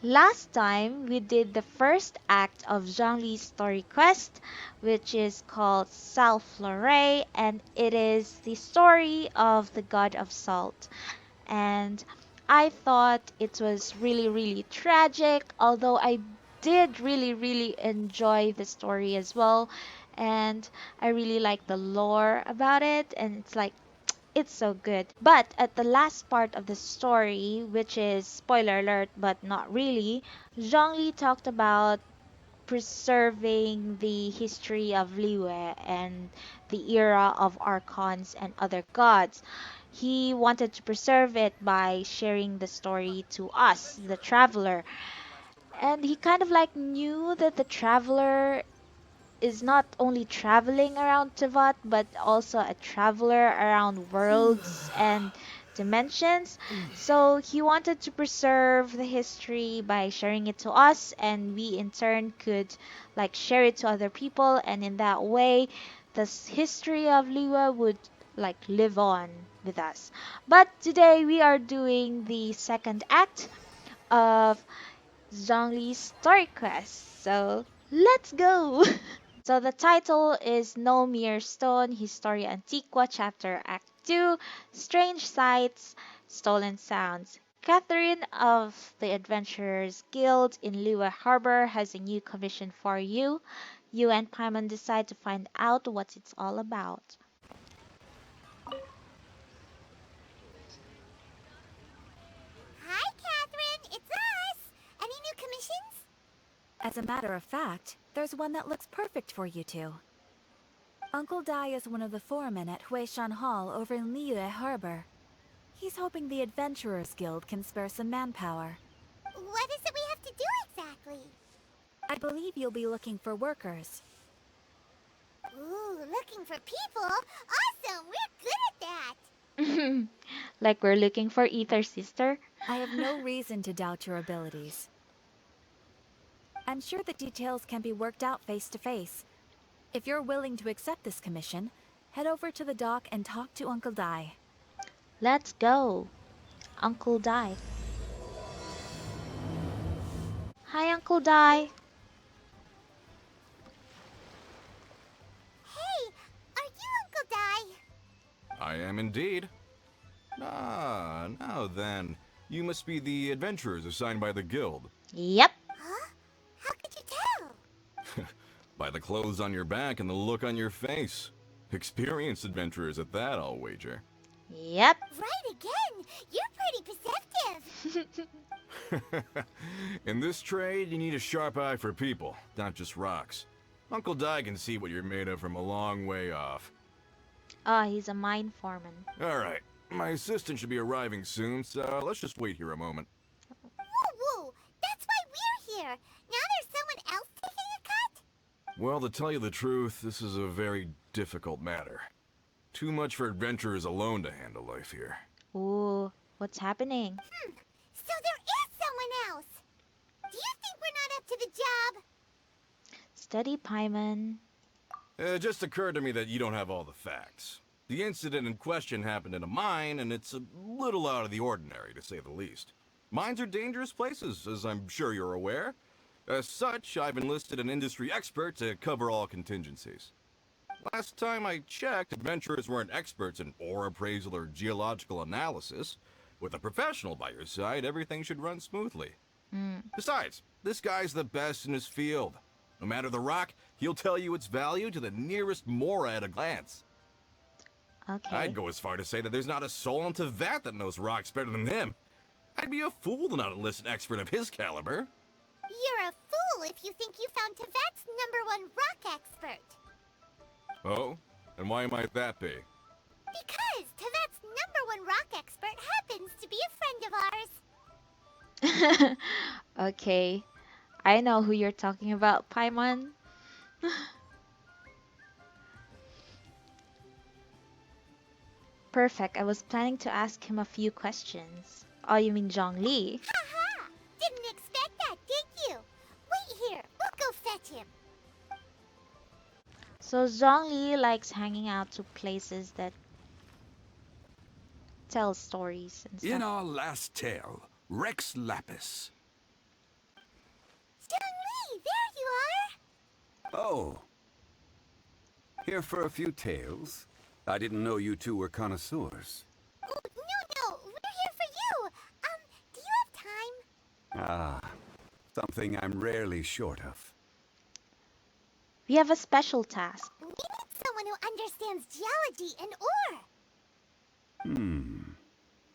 Last time we did the first act of Zhongli's story quest, which is called Sal Flore, and it is the story of the god of salt. And I thought it was really, really tragic, although I did really enjoy the story as well. And I really like the lore about it, and it's so good. But at the last part of the story, which is spoiler alert, but not really, Zhongli talked about preserving the history of Liyue and the era of archons and other gods. He wanted to preserve it by sharing the story to us, the traveler. And he kind of knew that the traveler is not only traveling around Tivat, but also a traveler around worlds and dimensions. So he wanted to preserve the history by sharing it to us, and we in turn could share it to other people, and in that way, history of Liwa would live on with us. But today we are doing the second act of Zhongli's story quest. So let's go! So the title is No Mere Stone, Historia Antiqua, Chapter Act 2, Strange Sights, Stolen Sounds. Catherine of the Adventurers Guild in Liyue Harbor has a new commission for you. You and Paimon decide to find out what it's all about. Hi, Catherine. It's us. Any new commissions? As a matter of fact, there's one that looks perfect for you two. Uncle Dai is one of the foremen at Huishan Hall over in Liyue Harbor. He's hoping the Adventurers Guild can spare some manpower. What is it we have to do exactly? I believe you'll be looking for workers. Ooh, looking for people? Awesome! We're good at that! Like we're looking for Ether Sister? I have no reason to doubt your abilities. I'm sure the details can be worked out face to face. If you're willing to accept this commission, head over to the dock and talk to Uncle Dai. Let's go. Uncle Dai. Hi, Uncle Dai. Hey, are you Uncle Dai? I am indeed. Ah, now then. You must be the adventurers assigned by the guild. Yep. Huh? How could you tell? By the clothes on your back and the look on your face. Experienced adventurers at that, I'll wager. Yep. Right again! You're pretty perceptive! In this trade, you need a sharp eye for people, not just rocks. Uncle Di can see what you're made of from a long way off. Ah, he's a mine foreman. Alright, my assistant should be arriving soon, so let's just wait here a moment. Woo-woo! That's why we're here! Now there's someone else taking a cut? Well, to tell you the truth, this is a very difficult matter. Too much for adventurers alone to handle life here. Ooh, what's happening? So there is someone else! Do you think we're not up to the job? Steady, Paimon. It just occurred to me that you don't have all the facts. The incident in question happened in a mine, and it's a little out of the ordinary, to say the least. Mines are dangerous places, as I'm sure you're aware. As such, I've enlisted an industry expert to cover all contingencies. Last time I checked, adventurers weren't experts in ore appraisal or geological analysis. With a professional by your side, everything should run smoothly. Besides, this guy's the best in his field. No matter the rock, he'll tell you its value to the nearest mora at a glance. Okay. I'd go as far to say that there's not a soul in Tivat that knows rocks better than him. I'd be a fool to not enlist an expert of his caliber. You're a fool if you think you found Tevat's #1 rock expert. Oh? And why might that be? Because Tevat's #1 rock expert happens to be a friend of ours. Okay. I know who you're talking about, Paimon. Perfect. I was planning to ask him a few questions. Oh, you mean Zhongli? Haha! Didn't expect that, did you? Wait here, we'll go fetch him. So Zhongli likes hanging out to places that tell stories and stuff. In our last tale, Rex Lapis. Oh, here for a few tales? I didn't know you two were connoisseurs. Oh, no, we're here for you. Do you have time? Ah, something I'm rarely short of. We have a special task. We need someone who understands geology and ore.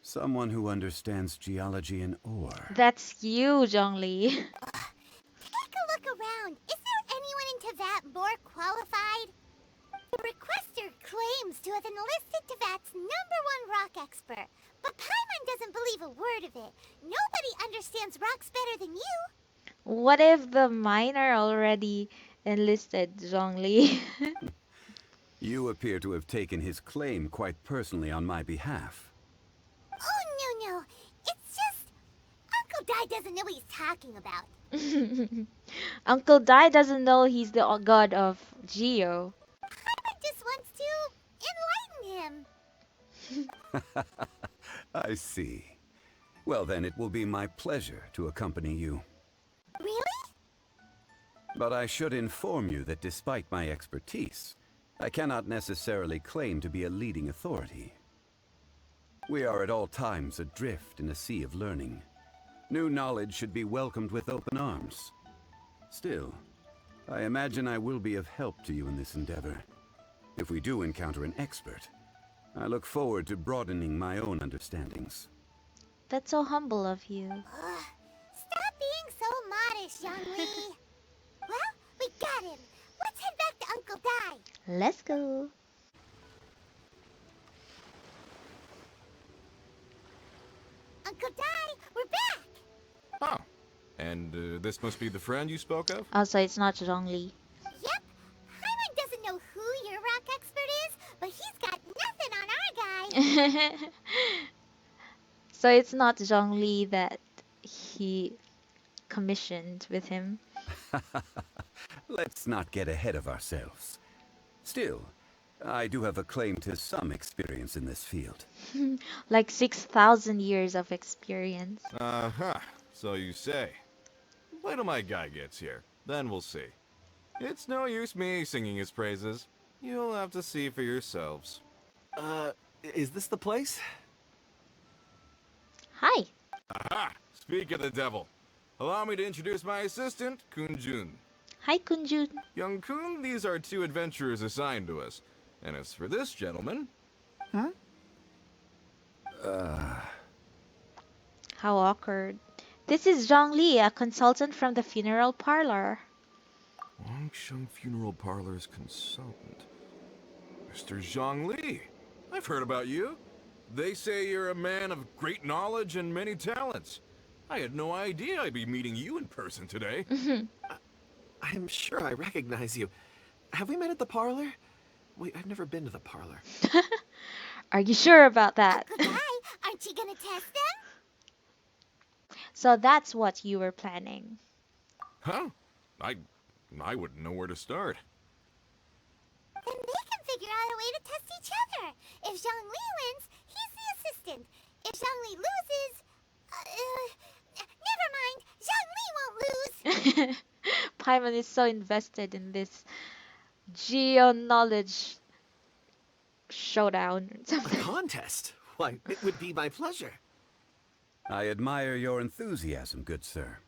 Someone who understands geology and ore. That's you, Zhongli. Take a look around. Is there anyone in Teyvat more qualified? The requester claims to have enlisted Teyvat's #1 rock expert, but Paimon doesn't believe a word of it. Nobody understands rocks better than you. What if the miner already enlisted Zhongli? You appear to have taken his claim quite personally on my behalf. Oh, no. It's just... Uncle Dai doesn't know what he's talking about. Uncle Dai doesn't know he's the god of Geo. Paimon just wants to enlighten him. I see. Well then, it will be my pleasure to accompany you. Really? But I should inform you that despite my expertise, I cannot necessarily claim to be a leading authority. We are at all times adrift in a sea of learning. New knowledge should be welcomed with open arms. Still, I imagine I will be of help to you in this endeavor. If we do encounter an expert, I look forward to broadening my own understandings. That's so humble of you. Stop being so modest, Zhongli. Well, we got him. Let's head back to Uncle Dai. Let's go. Uncle Dai, we're back. Oh. And this must be the friend you spoke of? Also, it's not Zhongli. Yep. Paimon doesn't know who your rock expert is, but he's got nothing on our guy. So it's not Zhongli that he commissioned with him. Let's not get ahead of ourselves. Still, I do have a claim to some experience in this field. Like 6,000 years of experience. Uh-huh. So you say. Wait till my guy gets here. Then we'll see. It's no use me singing his praises. You'll have to see for yourselves. Is this the place? Hi. Aha! Speak of the devil. Allow me to introduce my assistant, Kunjun. Hi, Kunjun. Young Kun, these are 2 adventurers assigned to us. And as for this gentleman... How awkward. This is Zhongli, a consultant from the funeral parlor. Wangsheng Funeral Parlor's consultant. Mr. Zhongli. I've heard about you. They say you're a man of great knowledge and many talents. I had no idea I'd be meeting you in person today. I'm sure I recognize you. Have we met at the parlor? Wait, I've never been to the parlor. Are you sure about that? Uncle Dai, aren't you gonna test them? So that's what you were planning. Huh? I wouldn't know where to start. Then they can figure out a way to test each other. If Zhongli wins, he's the assistant. If Zhongli loses... never mind. Zhongli won't lose. Paimon is so invested in this geo knowledge showdown. A contest? Why, it would be my pleasure. I admire your enthusiasm, good sir.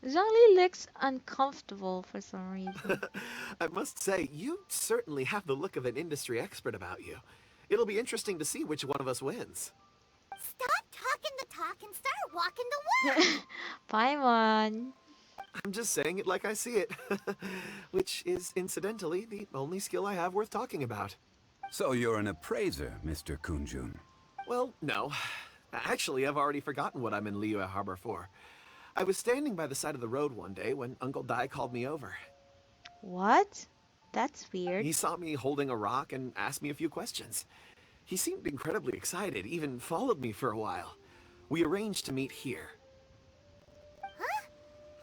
Zhongli looks uncomfortable for some reason. I must say, you certainly have the look of an industry expert about you. It'll be interesting to see which one of us wins. Stop talking the talk and start walking the walk. Paimon. I'm just saying it like I see it. Which is, incidentally, the only skill I have worth talking about. So you're an appraiser, Mr. Kunjun. Well, no. Actually, I've already forgotten what I'm in Liyue Harbor for. I was standing by the side of the road one day when Uncle Dai called me over. What? That's weird. He saw me holding a rock and asked me a few questions. He seemed incredibly excited, even followed me for a while. We arranged to meet here. Huh?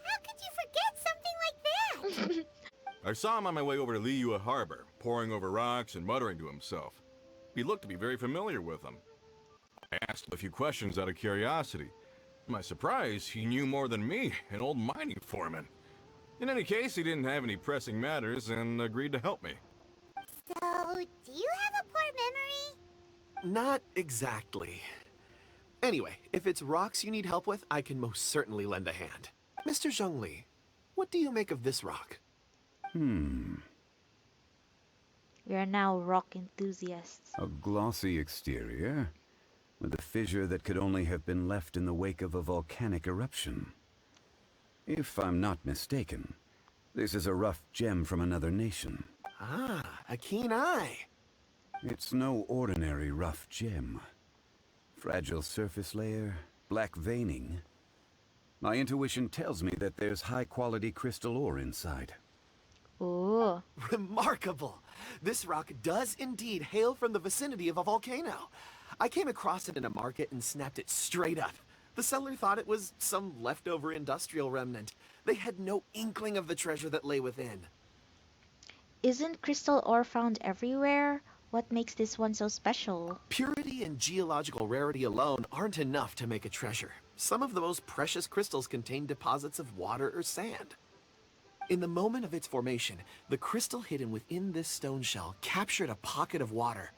How could you forget something like that? I saw him on my way over to Liyue Harbor, poring over rocks and muttering to himself. He looked to be very familiar with them. I asked him a few questions out of curiosity. To my surprise, he knew more than me, an old mining foreman. In any case, he didn't have any pressing matters and agreed to help me. So, do you have a poor memory? Not exactly. Anyway, if it's rocks you need help with, I can most certainly lend a hand. Mr. Zhongli, what do you make of this rock? We are now rock enthusiasts. A glossy exterior, with a fissure that could only have been left in the wake of a volcanic eruption. If I'm not mistaken, this is a rough gem from another nation. Ah, a keen eye. It's no ordinary rough gem. Fragile surface layer, black veining. My intuition tells me that there's high-quality crystal ore inside. Ooh. Remarkable! This rock does indeed hail from the vicinity of a volcano. I came across it in a market and snapped it straight up. The seller thought it was some leftover industrial remnant. They had no inkling of the treasure that lay within. Isn't crystal ore found everywhere? What makes this one so special? Purity and geological rarity alone aren't enough to make a treasure. Some of the most precious crystals contain deposits of water or sand. In the moment of its formation, the crystal hidden within this stone shell captured a pocket of water.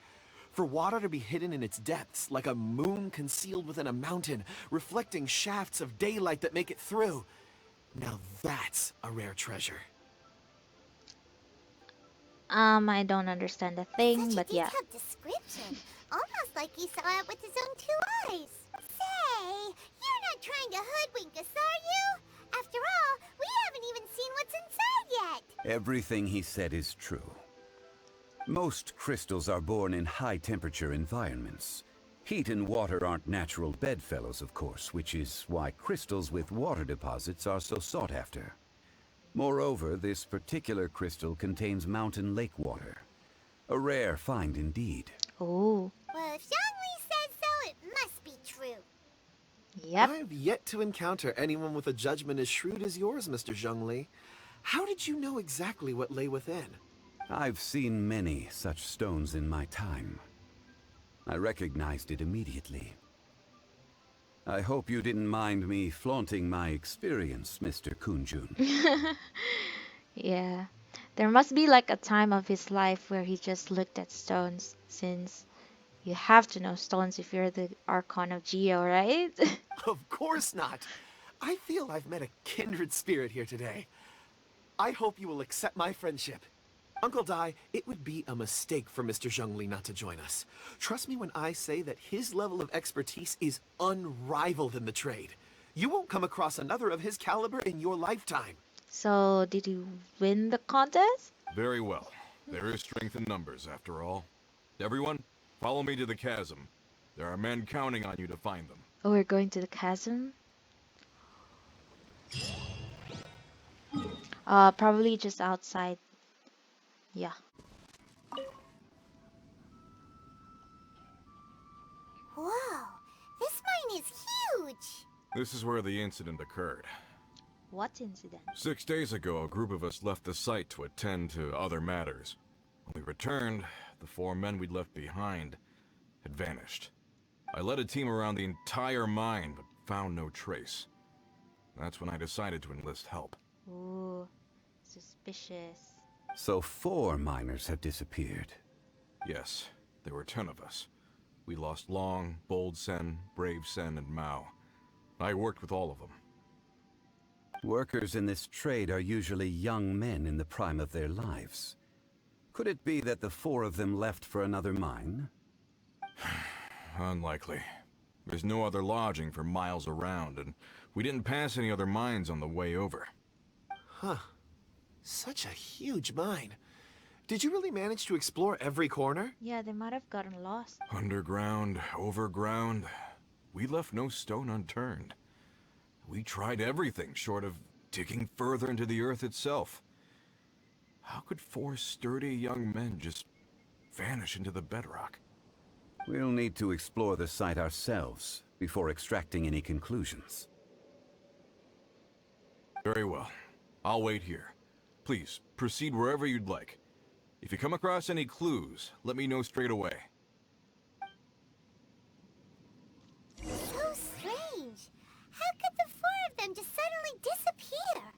For water to be hidden in its depths, like a moon concealed within a mountain, reflecting shafts of daylight that make it through. Now that's a rare treasure. I don't understand a thing, Such a but yeah. detailed description. Almost like he saw it with his own 2 eyes. Say, you're not trying to hoodwink us, are you? After all, we haven't even seen what's inside yet. Everything he said is true. Most crystals are born in high-temperature environments. Heat and water aren't natural bedfellows, of course, which is why crystals with water deposits are so sought after. Moreover, this particular crystal contains mountain lake water. A rare find indeed. Oh. Well, if Zhongli says so, it must be true. Yep. I've yet to encounter anyone with a judgment as shrewd as yours, Mr. Zhongli. How did you know exactly what lay within? I've seen many such stones in my time. I recognized it immediately. I hope you didn't mind me flaunting my experience, Mr. Kunjun. Yeah. There must be like a time of his life where he just looked at stones, since you have to know stones if you're the Archon of Geo, right? Of course not. I feel I've met a kindred spirit here today. I hope you will accept my friendship. Uncle Dai, it would be a mistake for Mr. Zhongli not to join us. Trust me when I say that his level of expertise is unrivaled in the trade. You won't come across another of his caliber in your lifetime. So, did you win the contest? Very well. There is strength in numbers, after all. Everyone, follow me to the chasm. There are men counting on you to find them. Oh, we're going to the chasm? Probably just outside. Yeah. Whoa, this mine is huge. This is where the incident occurred. What incident? 6 days ago, a group of us left the site to attend to other matters. When we returned, the 4 men we'd left behind had vanished. I led a team around the entire mine, but found no trace. That's when I decided to enlist help. Ooh, suspicious. So 4 miners have disappeared. Yes, there were 10 of us. We lost Long, Bold Sen, Brave Sen, and Mao. I worked with all of them. Workers in this trade are usually young men in the prime of their lives. Could it be that the 4 of them left for another mine? Unlikely. There's no other lodging for miles around, and we didn't pass any other mines on the way over. Huh. Such a huge mine. Did you really manage to explore every corner? Yeah, they might have gotten lost. Underground, overground, we left no stone unturned. We tried everything short of digging further into the earth itself. How could 4 sturdy young men just vanish into the bedrock? We'll need to explore the site ourselves before extracting any conclusions. Very well. I'll wait here. Please, proceed wherever you'd like. If you come across any clues, let me know straight away. So strange. How could the 4 of them just suddenly disappear?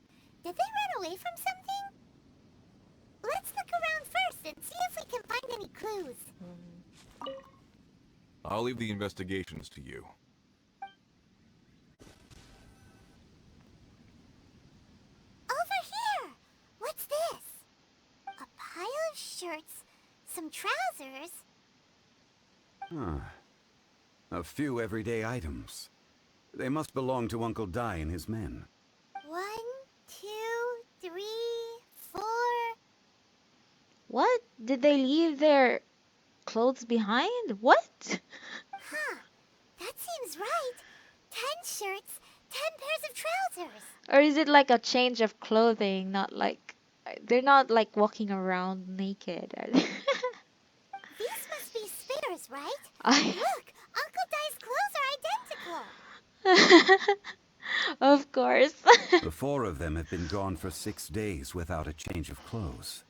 Did they run away I'll leave the investigations to you. Over here! What's this? A pile of shirts, some trousers. Ah, a few everyday items. They must belong to Uncle Dai and his men. 1, 2, 3, 4. What? Did they leave their clothes behind? What? Huh. That seems right. 10 shirts, 10 pairs of trousers. Or is it like a change of clothing, not like they're not like walking around naked. These must be spares, right? I Look, Uncle Dai's clothes are identical. Of course. The four of them have been gone for 6 days without a change of clothes.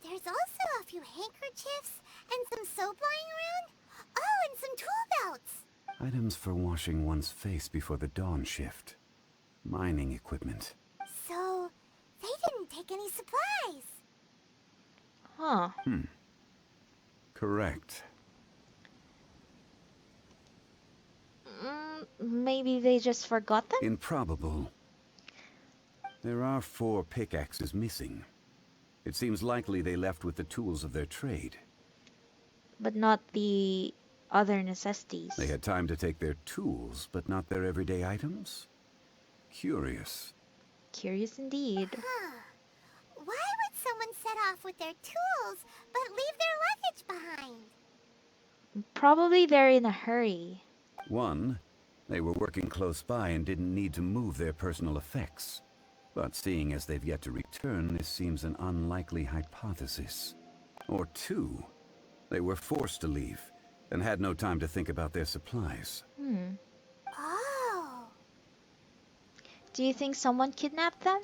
There's also a few handkerchiefs and some soap lying around. Oh, and some tool belts. Items for washing one's face before the dawn shift. Mining equipment. So, they didn't take any supplies. Huh. Correct. Maybe they just forgot them? Improbable. There are 4 pickaxes missing. It seems likely they left with the tools of their trade. But not the other necessities. They had time to take their tools, but not their everyday items? Curious. Curious indeed. Huh. Why would someone set off with their tools but leave their luggage behind? Probably they're in a hurry. 1, they were working close by and didn't need to move their personal effects. But seeing as they've yet to return, this seems an unlikely hypothesis. Or 2, they were forced to leave and had no time to think about their supplies. Oh. Do you think someone kidnapped them?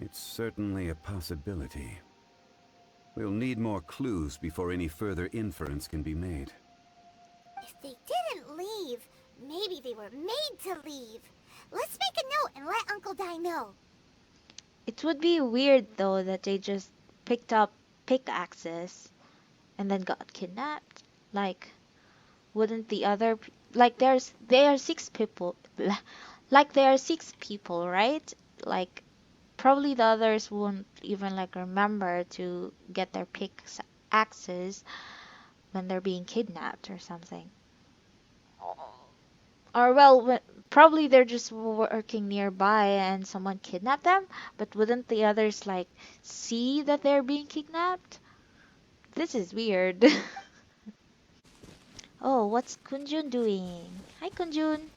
It's certainly a possibility. We'll need more clues before any further inference can be made. If they didn't leave, maybe they were made to leave. Let's make a note and let Uncle Dai know. It would be weird though that they just picked up pickaxes and then got kidnapped. Like, wouldn't the other like there are 6 people like there are 6 people, right? Like probably the others won't even like remember to get their pickaxes when they're being kidnapped or something. Or well, probably they're just working nearby and someone kidnapped them, but wouldn't the others like see that they're being kidnapped? This is weird. Oh, what's Kunjun doing? Hi, Kunjun.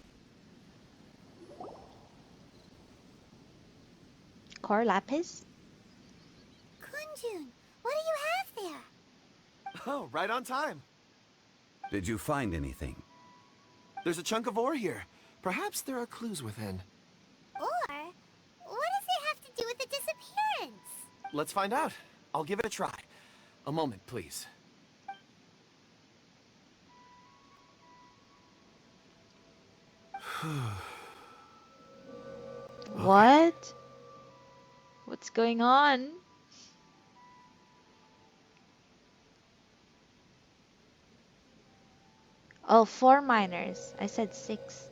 Core lapis? Kunjun, what do you have there? Oh, right on time. Did you find anything? There's a chunk of ore here. Perhaps there are clues within. Or, what does it have to do with the disappearance? Let's find out. I'll give it a try. A moment, please. What? What's going on? Oh, 4 miners. I said 6.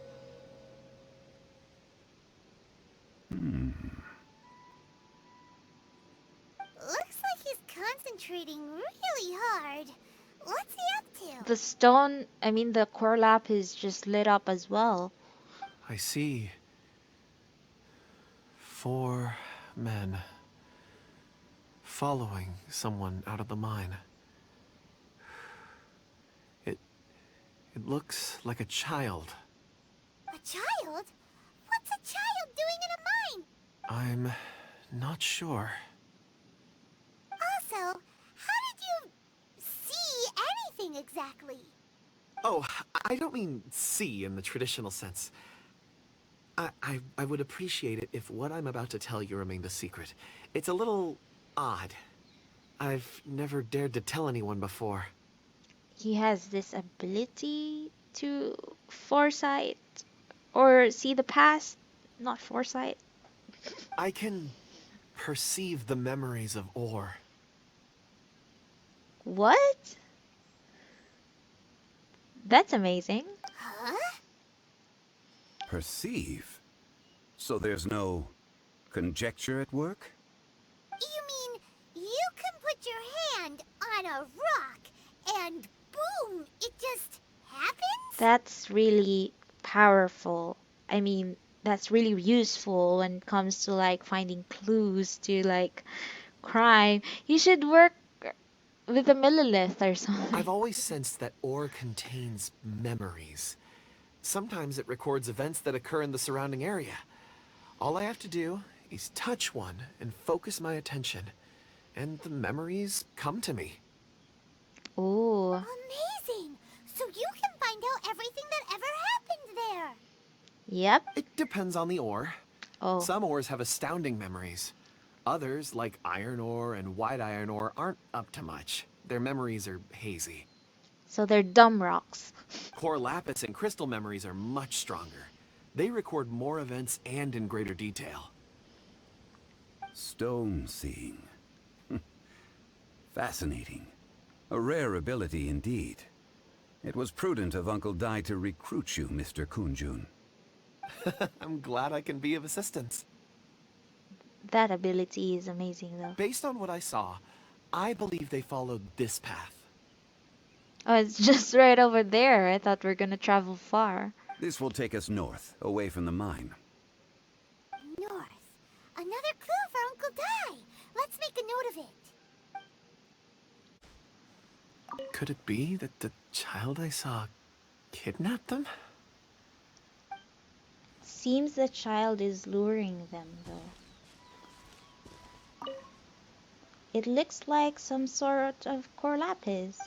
Looks like he's concentrating really hard. What's he up to? The stone, I mean the core lapis just lit up as well. I see 4 men following someone out of the mine. It looks like a child. A child? What's a child doing in a mine? I'm not sure. Also, how did you see anything exactly? Oh, I don't mean see in the traditional sense. I would appreciate it if what I'm about to tell you remained a secret. It's a little odd. I've never dared to tell anyone before. He has this ability to foresight or see the past, not foresight. I can perceive the memories of ore. What? That's amazing. Huh? Perceive? So there's no conjecture at work? You mean you can put your hand on a rock and boom, it just happens? That's really powerful. I mean, that's really useful when it comes to like finding clues to like crime. You should work with a millilith or something. I've always sensed that ore contains memories. Sometimes it records events that occur in the surrounding area. All I have to do is touch one and focus my attention, and the memories come to me. Ooh. Amazing! So you can find out everything that ever happened there. Yep. It depends on the ore. Oh. Some ores have astounding memories. Others, like iron ore and white iron ore, aren't up to much. Their memories are hazy. So they're dumb rocks. Core lapis and crystal memories are much stronger. They record more events and in greater detail. Stone seeing. Fascinating. A rare ability indeed. It was prudent of Uncle Dai to recruit you, Mr. Kunjun. I'm glad I can be of assistance. That ability is amazing though. Based on what I saw, I believe they followed this path. Oh, it's just right over there. I thought we are gonna travel far. This will take us north, away from the mine. North. Another clue for Uncle Dai. Let's make a note of it. Could it be that the child I saw kidnapped them? Seems the child is luring them though. It looks like some sort of core lapis.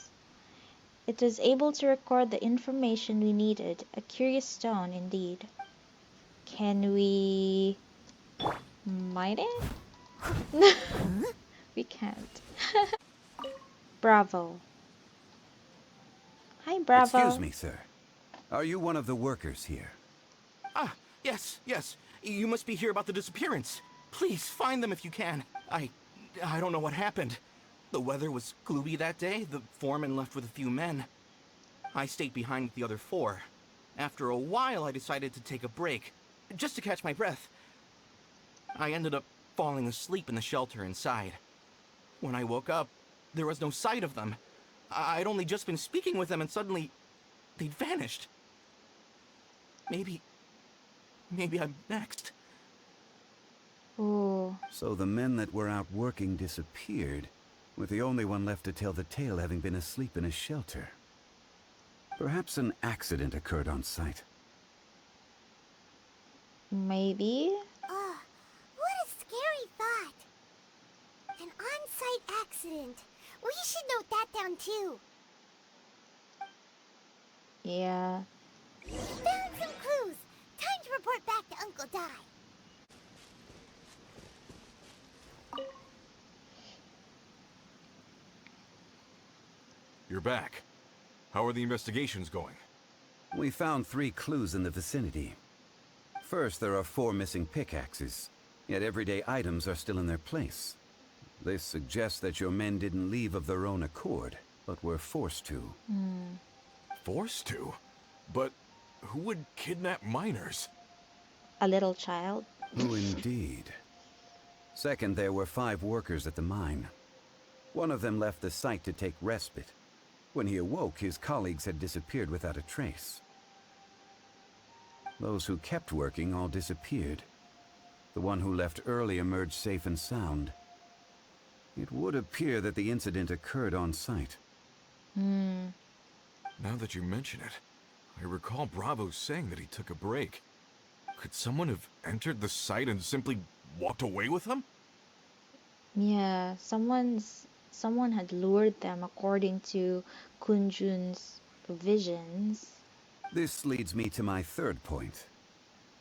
It was able to record the information we needed. A curious stone indeed. Can we mine it? We can't. Bravo. Hi, Bravo. Excuse me, sir. Are you one of the workers here? Ah, yes, yes. You must be here about the disappearance. Please, find them if you can. I don't know what happened. The weather was gloomy that day. The foreman left with a few men. I stayed behind with the other 4. After a while, I decided to take a break, just to catch my breath. I ended up falling asleep in the shelter inside. When I woke up, there was no sight of them. I'd only just been speaking with them and suddenly, they'd vanished. Maybe I'm next. Ooh. So the men that were out working disappeared, with the only one left to tell the tale having been asleep in a shelter. Perhaps an accident occurred on site. Maybe? What a scary thought. An on-site accident. We should note that down too. Yeah. Found some clues. Time to report back to Uncle Dai. You're back. How are the investigations going? We found 3 clues in the vicinity. First, there are 4 missing pickaxes, yet everyday items are still in their place. This suggests that your men didn't leave of their own accord, but were forced to. Forced to? But who would kidnap miners? A little child. Who indeed? Second, there were 5 workers at the mine. One of them left the site to take respite. When he awoke, his colleagues had disappeared without a trace. Those who kept working all disappeared. The one who left early emerged safe and sound. It would appear that the incident occurred on site. Now that you mention it, I recall Bravo saying that he took a break. Could someone have entered the site and simply walked away with him? Yeah, someone had lured them according to Kunjun's visions. This leads me to my third point.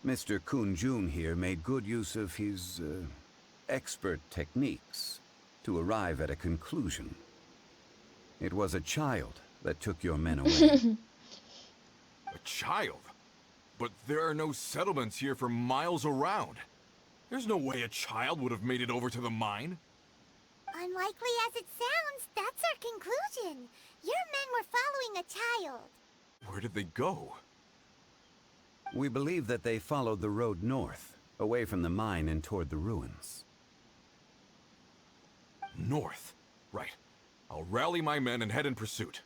Mr. Kunjun here made good use of his, expert techniques to arrive at a conclusion. It was a child that took your men away. A child? But there are no settlements here for miles around. There's no way a child would have made it over to the mine. Unlikely as it sounds, that's our conclusion. Your men were following a child. Where did they go? We believe that they followed the road north, away from the mine and toward the ruins. North. Right. I'll rally my men and head in pursuit.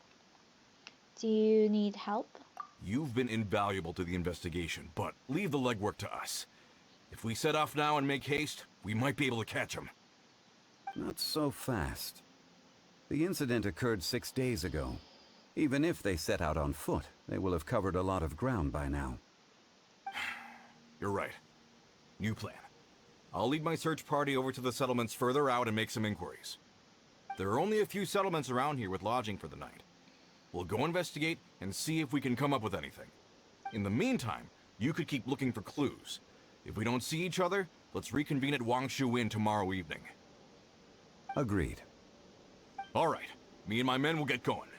Do you need help? You've been invaluable to the investigation, but leave the legwork to us. If we set off now and make haste, we might be able to catch them. Not so fast. The incident occurred 6 days ago. Even if they set out on foot, they will have covered a lot of ground by now. You're right. New plan. I'll lead my search party over to the settlements further out and make some inquiries. There are only a few settlements around here with lodging for the night. We'll go investigate and see if we can come up with anything. In the meantime, you could keep looking for clues. If we don't see each other, let's reconvene at Wangshu Inn tomorrow evening. Agreed. All right. Me and my men will get going.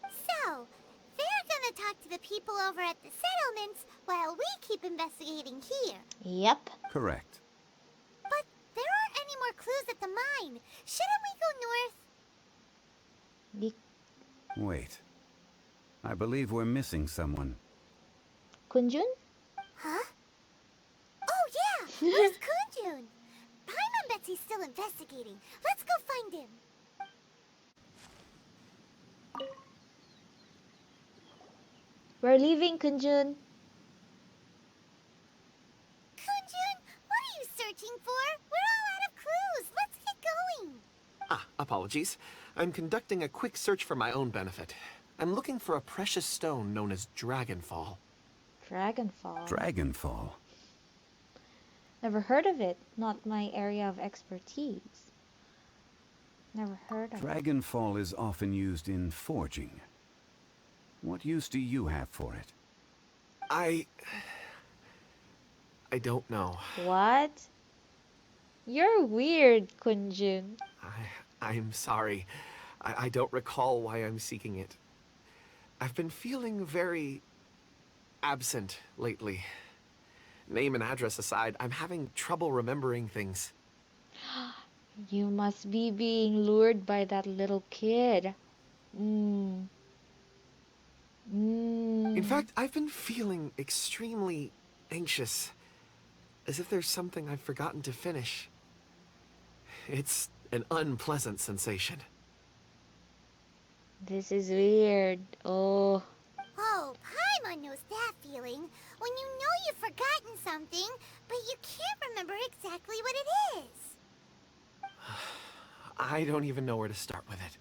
So, they're gonna talk to the people over at the settlements while we keep investigating here. Yep. Correct. But there aren't any more clues at the mine. Shouldn't we go north? Wait. I believe we're missing someone. Kunjun? Huh? Oh yeah! Where's Kunjun? Paimon bets he's still investigating. Let's go find him. We're leaving, Kunjun. Kunjun, what are you searching for? We're all out of clues. Let's get going. Ah, apologies. I'm conducting a quick search for my own benefit. I'm looking for a precious stone known as Dragonfall. Dragonfall. Dragonfall. Never heard of it. Not my area of expertise. Never heard of it. Dragonfall is often used in forging. What use do you have for it? I don't know. What? You're weird, Kunjun. I'm sorry. I don't recall why I'm seeking it. I've been feeling very absent lately. Name and address aside, I'm having trouble remembering things. You must be being lured by that little kid. In fact, I've been feeling extremely anxious, as if there's something I've forgotten to finish. It's an unpleasant sensation. This is weird. Oh. Oh, Paimon knows that feeling. When you know you've forgotten something, but you can't remember exactly what it is. I don't even know where to start with it.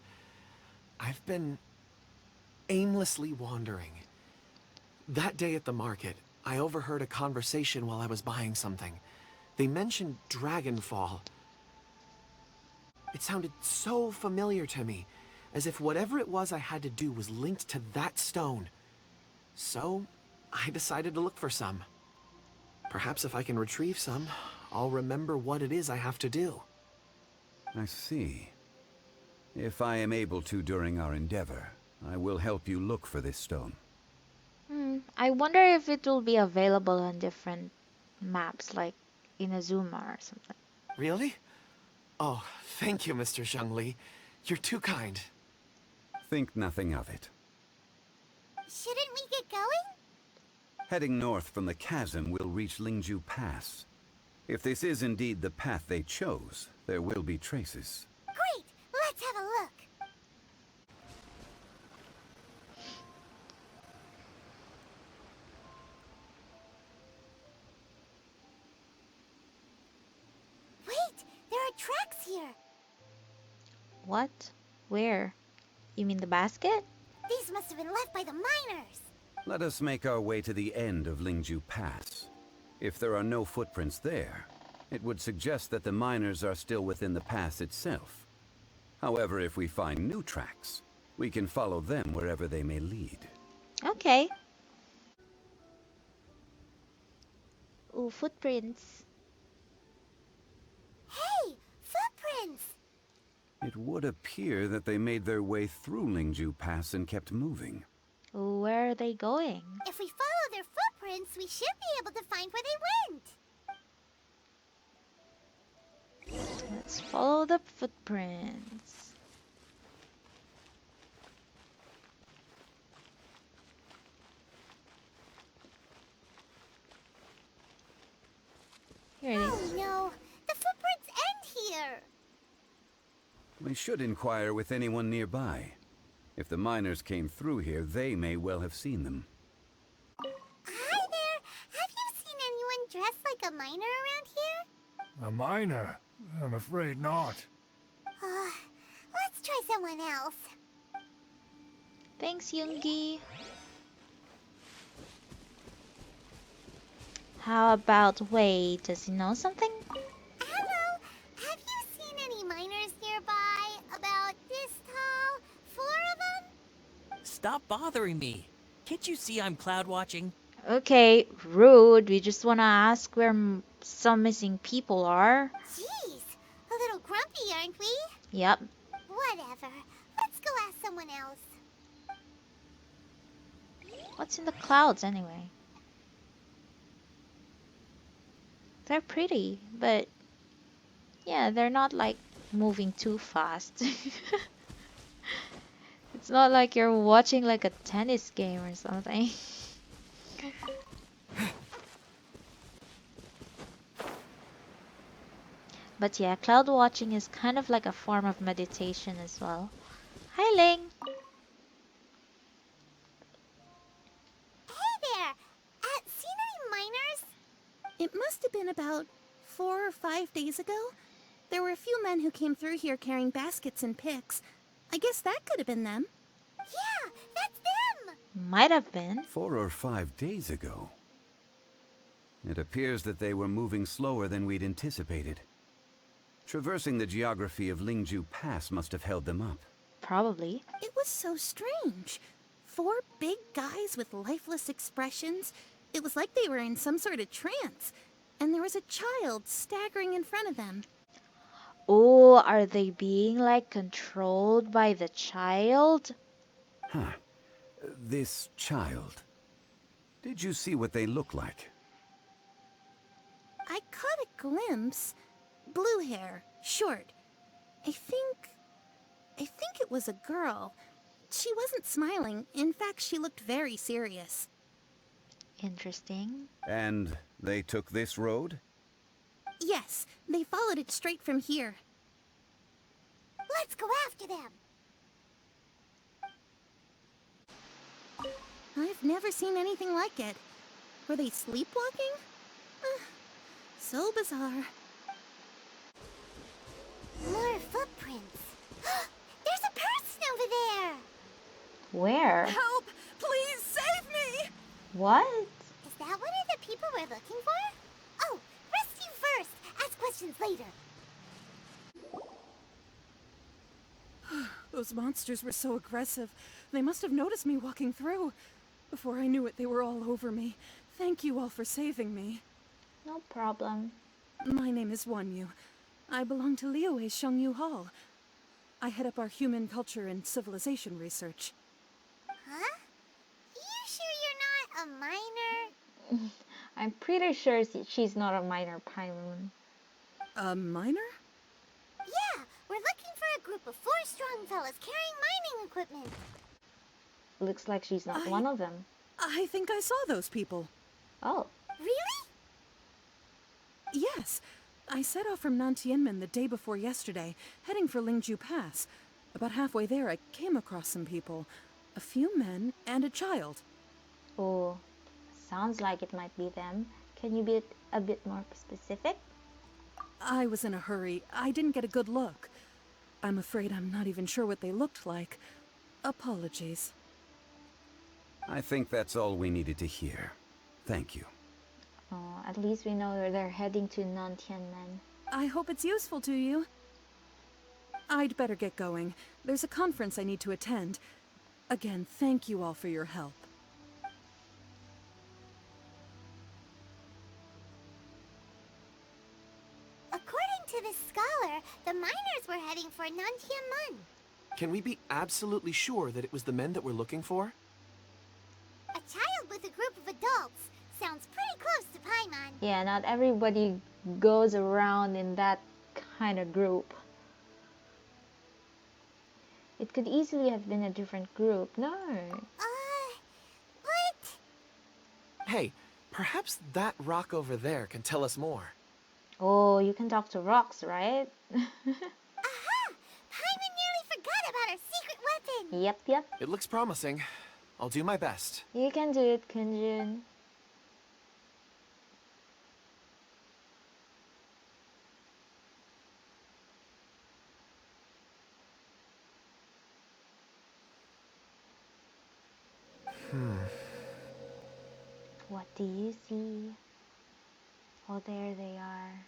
I've been aimlessly wandering. That day at the market, I overheard a conversation while I was buying something. They mentioned Dragonfall. It sounded so familiar to me, as if whatever it was I had to do was linked to that stone. So, I decided to look for some. Perhaps if I can retrieve some, I'll remember what it is I have to do. I see. If I am able to during our endeavor, I will help you look for this stone. I wonder if it will be available on different maps, like Inazuma or something. Really? Oh, thank you, Mr. Zhongli. You're too kind. Think nothing of it. Shouldn't we get going? Heading north from the chasm, we'll reach Lingju Pass. If this is indeed the path they chose, there will be traces. Great! Let's have a look. Wait! There are tracks here! What? Where? You mean the basket? These must have been left by the miners! Let us make our way to the end of Lingju Pass. If there are no footprints there, it would suggest that the miners are still within the pass itself. However, if we find new tracks, we can follow them wherever they may lead. Okay. Ooh, footprints. Hey! Footprints! It would appear that they made their way through Lingju Pass and kept moving. Where are they going? If we follow their footprints, we should be able to find where they went! Let's follow the footprints. Here it Oh is. no, the footprints end here. We should inquire with anyone nearby. If the miners came through here, they may well have seen them. Hi there. Have you seen anyone dressed like a miner around here? A miner? I'm afraid not. Let's try someone else. Thanks, Yoongi. How about Wei? Does he know something? Hello. Have you seen any miners nearby? About this tall? 4 of them? Stop bothering me. Can't you see I'm cloud watching? Okay, rude. We just wanna ask where some missing people are. Jeez, a little grumpy, aren't we? Yep. Whatever. Let's go ask someone else. What's in the clouds anyway? They're pretty, but yeah, they're not like moving too fast. It's not like you're watching like a tennis game or something. But yeah, cloud watching is kind of like a form of meditation as well. Hi, Ling. Hey there. Seen any miners? It must have been about 4 or 5 days ago. There were a few men who came through here carrying baskets and picks. I guess that could have been them. Yeah, that's them. Might have been. 4 or 5 days ago. It appears that they were moving slower than we'd anticipated. Traversing the geography of Lingju Pass must have held them up. Probably. It was so strange. 4 big guys with lifeless expressions. It was like they were in some sort of trance. And there was a child staggering in front of them. Oh, are they being like controlled by the child? Huh. This child. Did you see what they look like? I caught a glimpse. Blue hair, short. I think it was a girl. She wasn't smiling. In fact, she looked very serious. Interesting. And they took this road? Yes, they followed it straight from here. Let's go after them. I've never seen anything like it. Were they sleepwalking? So bizarre. More footprints. There's a person over there. Where? Help! Please save me! What? Is that one of the people we're looking for? Oh, rescue first. Ask questions later. Those monsters were so aggressive. They must have noticed me walking through. Before I knew it, they were all over me. Thank you all for saving me. No problem. My name is Wanyu. I belong to Liyue's Shengyu Hall. I head up our human culture and civilization research. Huh? You sure you're not a miner? I'm pretty sure she's not a minor Pylon. A miner? Yeah, we're looking for a group of 4 strong fellas carrying mining equipment. Looks like she's not one of them. I think I saw those people. Oh. Really? Yes. I set off from Nantianmen the day before yesterday, heading for Lingju Pass. About halfway there, I came across some people. A few men and a child. Oh. Sounds like it might be them. Can you be a bit more specific? I was in a hurry. I didn't get a good look. I'm afraid I'm not even sure what they looked like. Apologies. I think that's all we needed to hear. Thank you. Oh, at least we know they're heading to Nantianmen. I hope it's useful to you. I'd better get going. There's a conference I need to attend. Again, thank you all for your help. According to this scholar, the miners were heading for Nantianmen. Can we be absolutely sure that it was the men that we're looking for? A child with a group of adults. Sounds pretty close to Paimon. Yeah, not everybody goes around in that kind of group. It could easily have been a different group. No. What? Hey, perhaps that rock over there can tell us more. Oh, you can talk to rocks, right? Aha! Paimon nearly forgot about our secret weapon! Yep, yep. It looks promising. I'll do my best. You can do it, Kunjun. What do you see? Oh, there they are.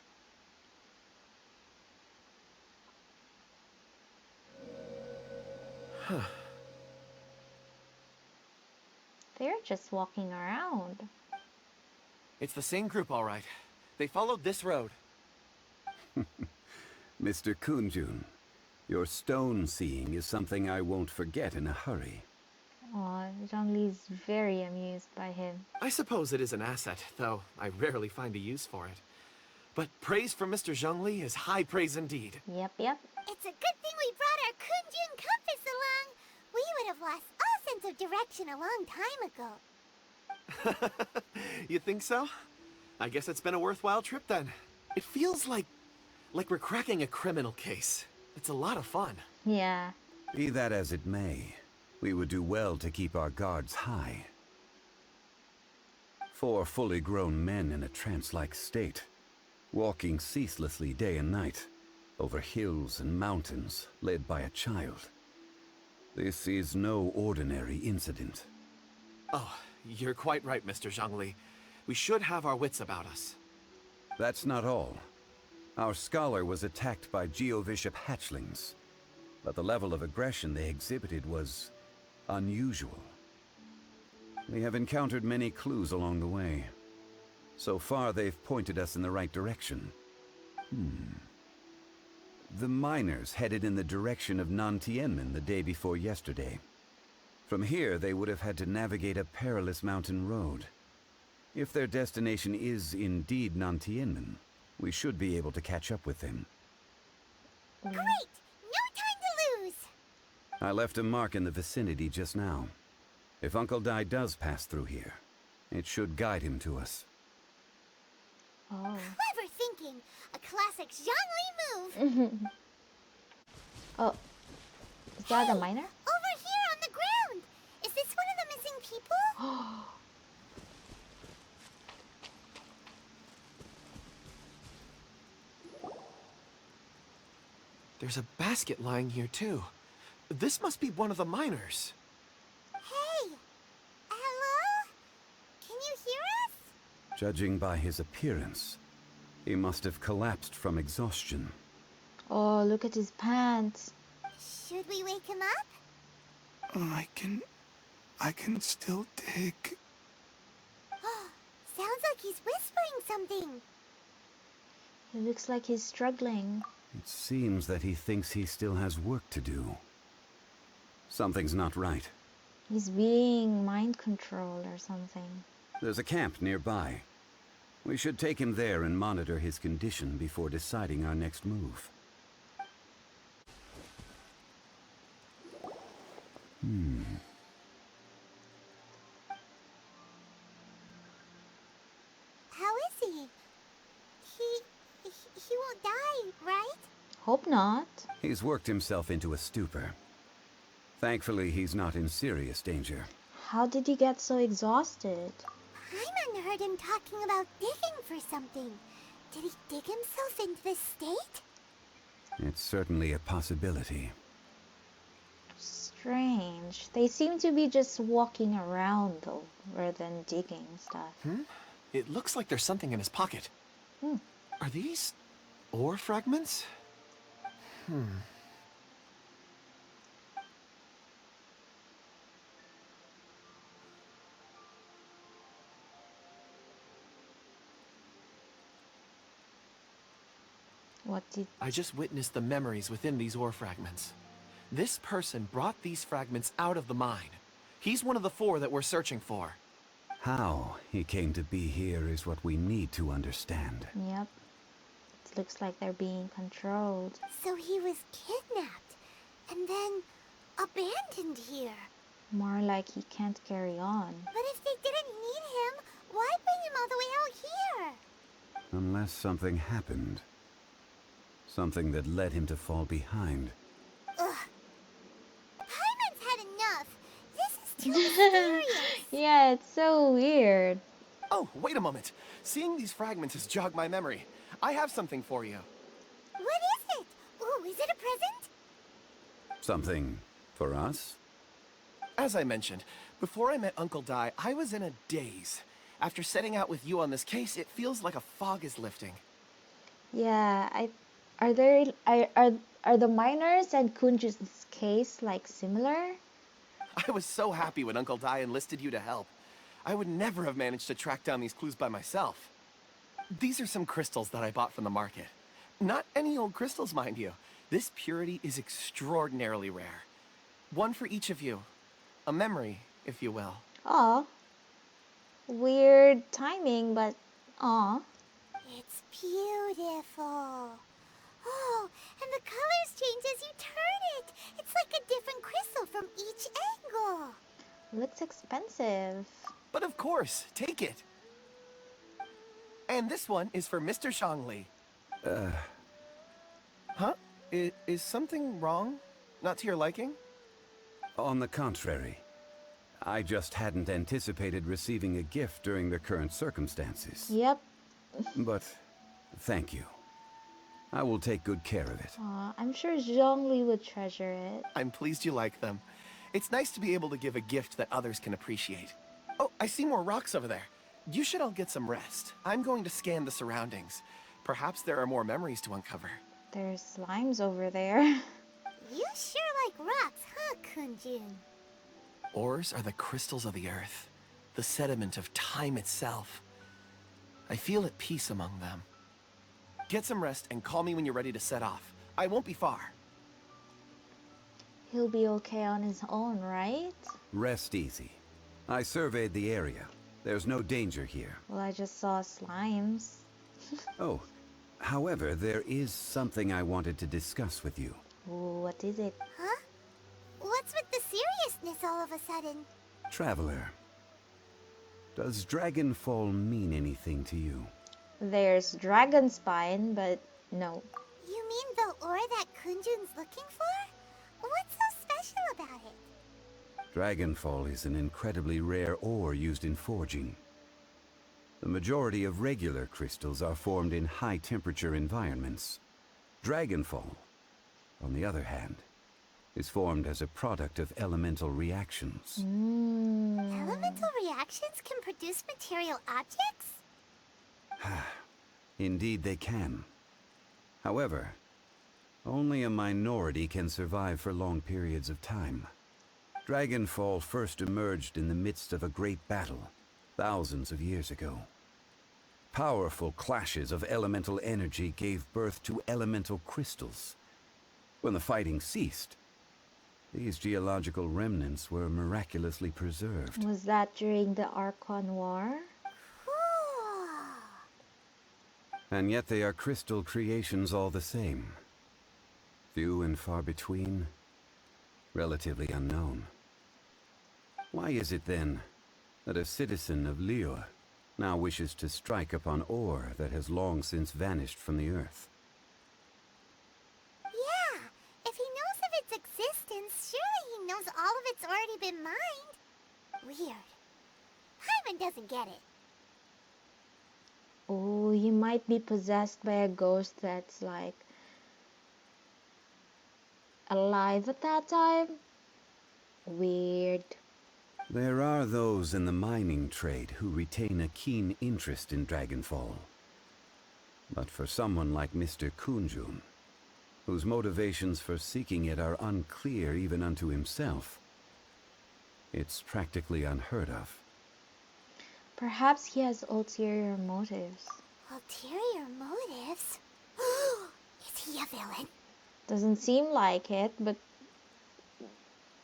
They're just walking around. It's the same group, all right. They followed this road. Mr. Kunjun, your stone seeing is something I won't forget in a hurry. Oh, Zhongli's very amused by him. I suppose it is an asset, though I rarely find a use for it. But praise from Mr. Zhongli is high praise indeed. Yep, yep. It's a good thing we brought our Kunjun compass along. We would have lost all sense of direction a long time ago. You think so? I guess it's been a worthwhile trip then. It feels like we're cracking a criminal case. It's a lot of fun. Yeah. Be that as it may, we would do well to keep our guards high. 4 fully grown men in a trance-like state, walking ceaselessly day and night, over hills and mountains, led by a child. This is no ordinary incident. Oh, you're quite right, Mr. Zhongli. We should have our wits about us. That's not all. Our scholar was attacked by Geovishap hatchlings, but the level of aggression they exhibited was unusual. We have encountered many clues along the way. So far, they've pointed us in the right direction. The miners headed in the direction of Nantianmen the day before yesterday. From here, they would have had to navigate a perilous mountain road. If their destination is indeed Nantianmen, we should be able to catch up with them. Great! No time to lose! I left a mark in the vicinity just now. If Uncle Dai does pass through here, it should guide him to us. Oh. Clever thinking! A classic Zhongli move! Oh. Is that a miner? Over here on the ground! Is this one of the missing people? There's a basket lying here too. This must be one of the miners. Hey! Hello? Can you hear us? Judging by his appearance, he must have collapsed from exhaustion. Oh, look at his pants. Should we wake him up? I can still dig. Sounds like he's whispering something. It looks like he's struggling. It seems that he thinks he still has work to do. Something's not right. He's being mind controlled or something. There's a camp nearby. We should take him there and monitor his condition before deciding our next move. How is he? He won't die, right? Hope not. He's worked himself into a stupor. Thankfully, he's not in serious danger. How did he get so exhausted? Paimon heard him talking about digging for something. Did he dig himself into this state? It's certainly a possibility. Strange. They seem to be just walking around though, rather than digging stuff. It looks like there's something in his pocket. Are these ore fragments? What did... I just witnessed the memories within these ore fragments. This person brought these fragments out of the mine. He's one of the 4 that we're searching for. How he came to be here is what we need to understand. Yep. It's looks like they're being controlled. So he was kidnapped and then abandoned here. More like he can't carry on. But if they didn't need him, why bring him all the way out here? Unless something happened. Something that led him to fall behind. Ugh. Paimon's had enough. This is too mysterious. Yeah, it's so weird. Oh, wait a moment. Seeing these fragments has jogged my memory. I have something for you. What is it? Ooh, is it a present? Something for us? As I mentioned, before I met Uncle Dai, I was in a daze. After setting out with you on this case, it feels like a fog is lifting. Yeah, are the miners and Kunjun's case like similar? I was so happy when Uncle Dai enlisted you to help. I would never have managed to track down these clues by myself. These are some crystals that I bought from the market. Not any old crystals, mind you. This purity is extraordinarily rare. One for each of you. A memory, if you will. Aw. Weird timing, but aw. It's beautiful. Oh, and the colors change as you turn it. It's like a different crystal from each angle. Looks expensive. But of course, take it. And this one is for Mr. Zhongli. Huh? Is something wrong? Not to your liking? On the contrary. I just hadn't anticipated receiving a gift during the current circumstances. Yep. But thank you. I will take good care of it. Aw, I'm sure Zhongli would treasure it. I'm pleased you like them. It's nice to be able to give a gift that others can appreciate. Oh, I see more rocks over there. You should all get some rest. I'm going to scan the surroundings. Perhaps there are more memories to uncover. There's slimes over there. You sure like rocks, huh, Kunjun? Ores are the crystals of the earth, the sediment of time itself. I feel at peace among them. Get some rest and call me when you're ready to set off. I won't be far. He'll be okay on his own, right? Rest easy. I surveyed the area. There's no danger here. Well, I just saw slimes. Oh, however, there is something I wanted to discuss with you. Ooh, what is it? Huh? What's with the seriousness all of a sudden? Traveler, does Dragonfall mean anything to you? There's dragon spine, but no. You mean the ore that Kunjun's looking for? What's so special about it? Dragonfall is an incredibly rare ore used in forging. The majority of regular crystals are formed in high-temperature environments. Dragonfall, on the other hand, is formed as a product of elemental reactions. Elemental reactions can produce material objects? Indeed they can. However, only a minority can survive for long periods of time. Dragonfall first emerged in the midst of a great battle, thousands of years ago. Powerful clashes of elemental energy gave birth to elemental crystals. When the fighting ceased, these geological remnants were miraculously preserved. Was that during the Archon War? Cool. And yet they are crystal creations all the same. Few and far between, relatively unknown. Why is it then that a citizen of Liyue now wishes to strike upon ore that has long since vanished from the earth? Yeah, if he knows of its existence, surely he knows all of it's already been mined. Weird. Paimon doesn't get it. Oh, he might be possessed by a ghost that's like alive at that time. Weird. There are those in the mining trade who retain a keen interest in Dragonfall. But for someone like Mr. Kunjun, whose motivations for seeking it are unclear even unto himself, it's practically unheard of. Perhaps he has ulterior motives. Ulterior motives? Is he a villain? Doesn't seem like it, but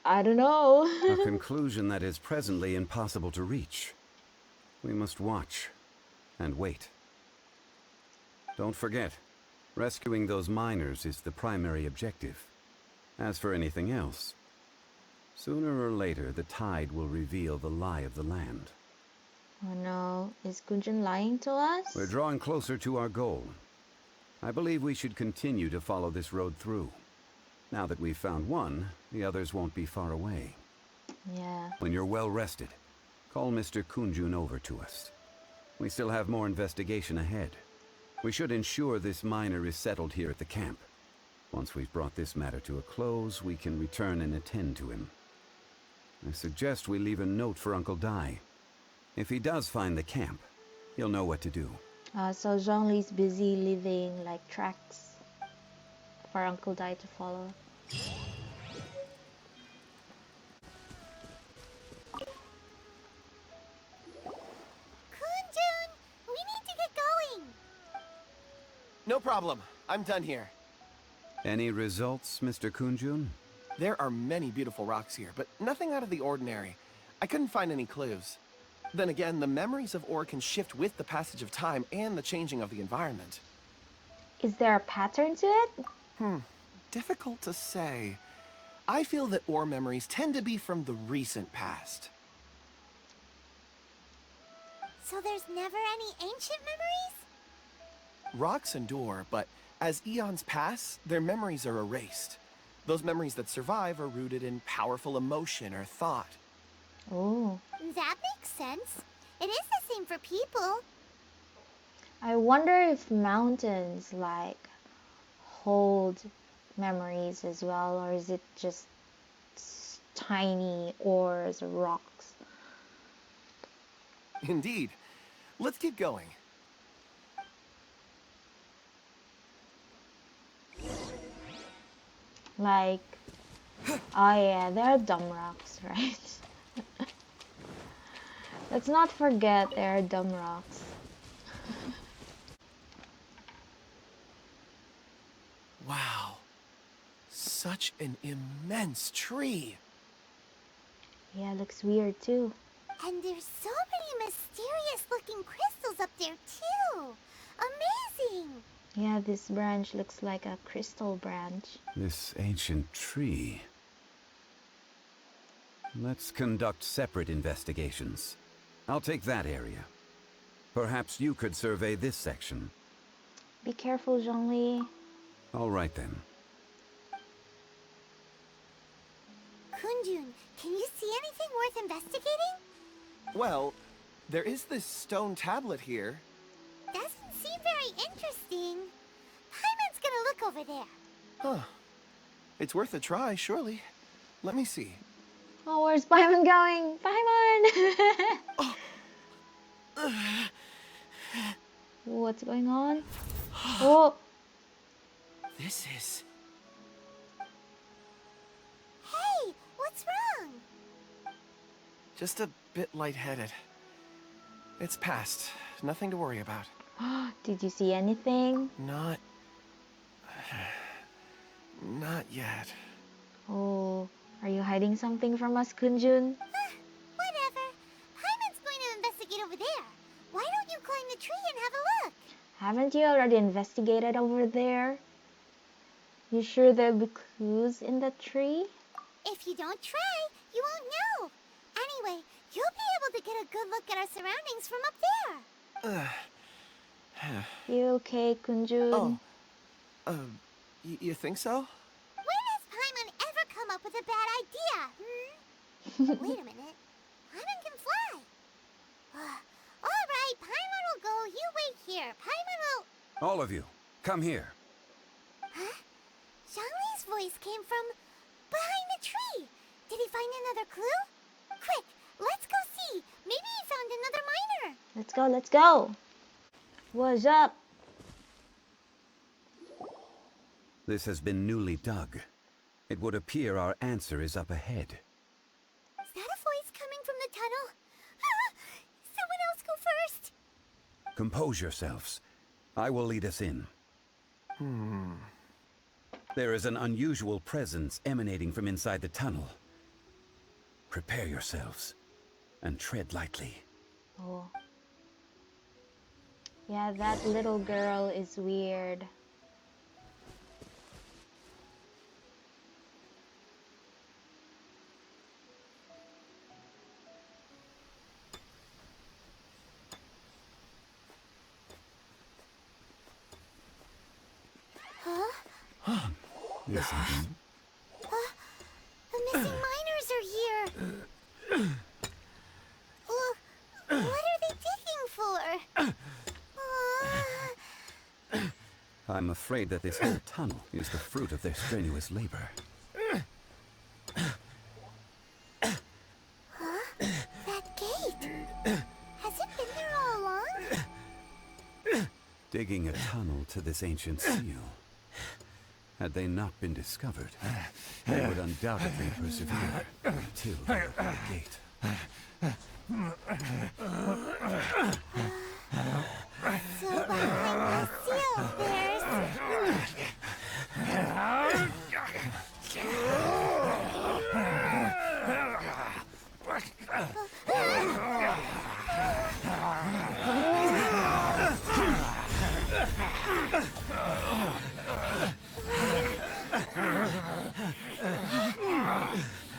I don't know. A conclusion that is presently impossible to reach. We must watch and wait. Don't forget, Rescuing those miners is the primary objective. As for anything else, sooner or later the tide will reveal the lie of the land. Oh no, is Kunjun lying to us? We're drawing closer to our goal. I believe we should continue to follow this road through. Now that we've found one, the others won't be far away. Yeah. When you're well rested, call Mr. Kunjun over to us. We still have more investigation ahead. We should ensure this miner is settled here at the camp. Once we've brought this matter to a close, we can return and attend to him. I suggest we leave a note for Uncle Dai. If he does find the camp, he'll know what to do. So Zhongli's busy leaving like tracks for Uncle Dai to follow. Kunjun, we need to get going. No problem. I'm done here. Any results, Mr. Kunjun? There are many beautiful rocks here, but nothing out of the ordinary. I couldn't find any clues. Then again, the memories of ore can shift with the passage of time and the changing of the environment. Is there a pattern to it? Difficult to say. I feel that ore memories tend to be from the recent past. So there's never any ancient memories? Rocks endure, but as eons pass, their memories are erased. Those memories that survive are rooted in powerful emotion or thought. Oh. That makes sense. It is the same for people. I wonder if mountains like hold memories as well, or is it just tiny ores or rocks? Indeed. Let's keep going. Like, oh yeah, there are dumb rocks, right? Let's not forget there are dumb rocks. Wow. Such an immense tree. Yeah, looks weird too. And there's so many mysterious looking crystals up there too. Amazing. Yeah, this branch looks like a crystal branch. This ancient tree. Let's conduct separate investigations. I'll take that area. Perhaps you could survey this section. Be careful, Zhongli. All right then. Kunjun, can you see anything worth investigating? Well, there is this stone tablet here. Doesn't seem very interesting. Paimon's gonna look over there. Huh. It's worth a try, surely. Let me see. Oh, where's Paimon going? Paimon! What's going on? Oh! This is... Hey, what's wrong? just a bit lightheaded. It's past. Nothing to worry about. Did you see anything? Not yet. Oh, are you hiding something from us, Kunjun? Whatever. Paimon's going to investigate over there. Why don't you climb the tree and have a look? Haven't you already investigated over there? You sure there'll be clues in the tree? If you don't try, you won't know. Anyway, you'll be able to get a good look at our surroundings from up there. You okay, Kunjun? Oh. You think so? When has Paimon ever come up with a bad idea, Wait a minute. Paimon can fly. All right, Paimon will go. You wait here. Paimon will... All of you, come here. Huh? Zhongli's voice came from behind the tree. Did he find another clue? Quick, let's go see. Maybe he found another miner. Let's go, let's go. What's up? This has been newly dug. It would appear our answer is up ahead. Is that a voice coming from the tunnel? Someone else go first. Compose yourselves. I will lead us in. There is an unusual presence emanating from inside the tunnel. Prepare yourselves and tread lightly. Oh. Yeah, that little girl is weird. Yes, indeed. The missing miners are here. What are they digging for? I'm afraid that this whole tunnel is the fruit of their strenuous labor. That gate. Has it been there all along? Digging a tunnel to this ancient seal. Had they not been discovered, they would undoubtedly persevere until they opened the gate. So behind the seal, there's...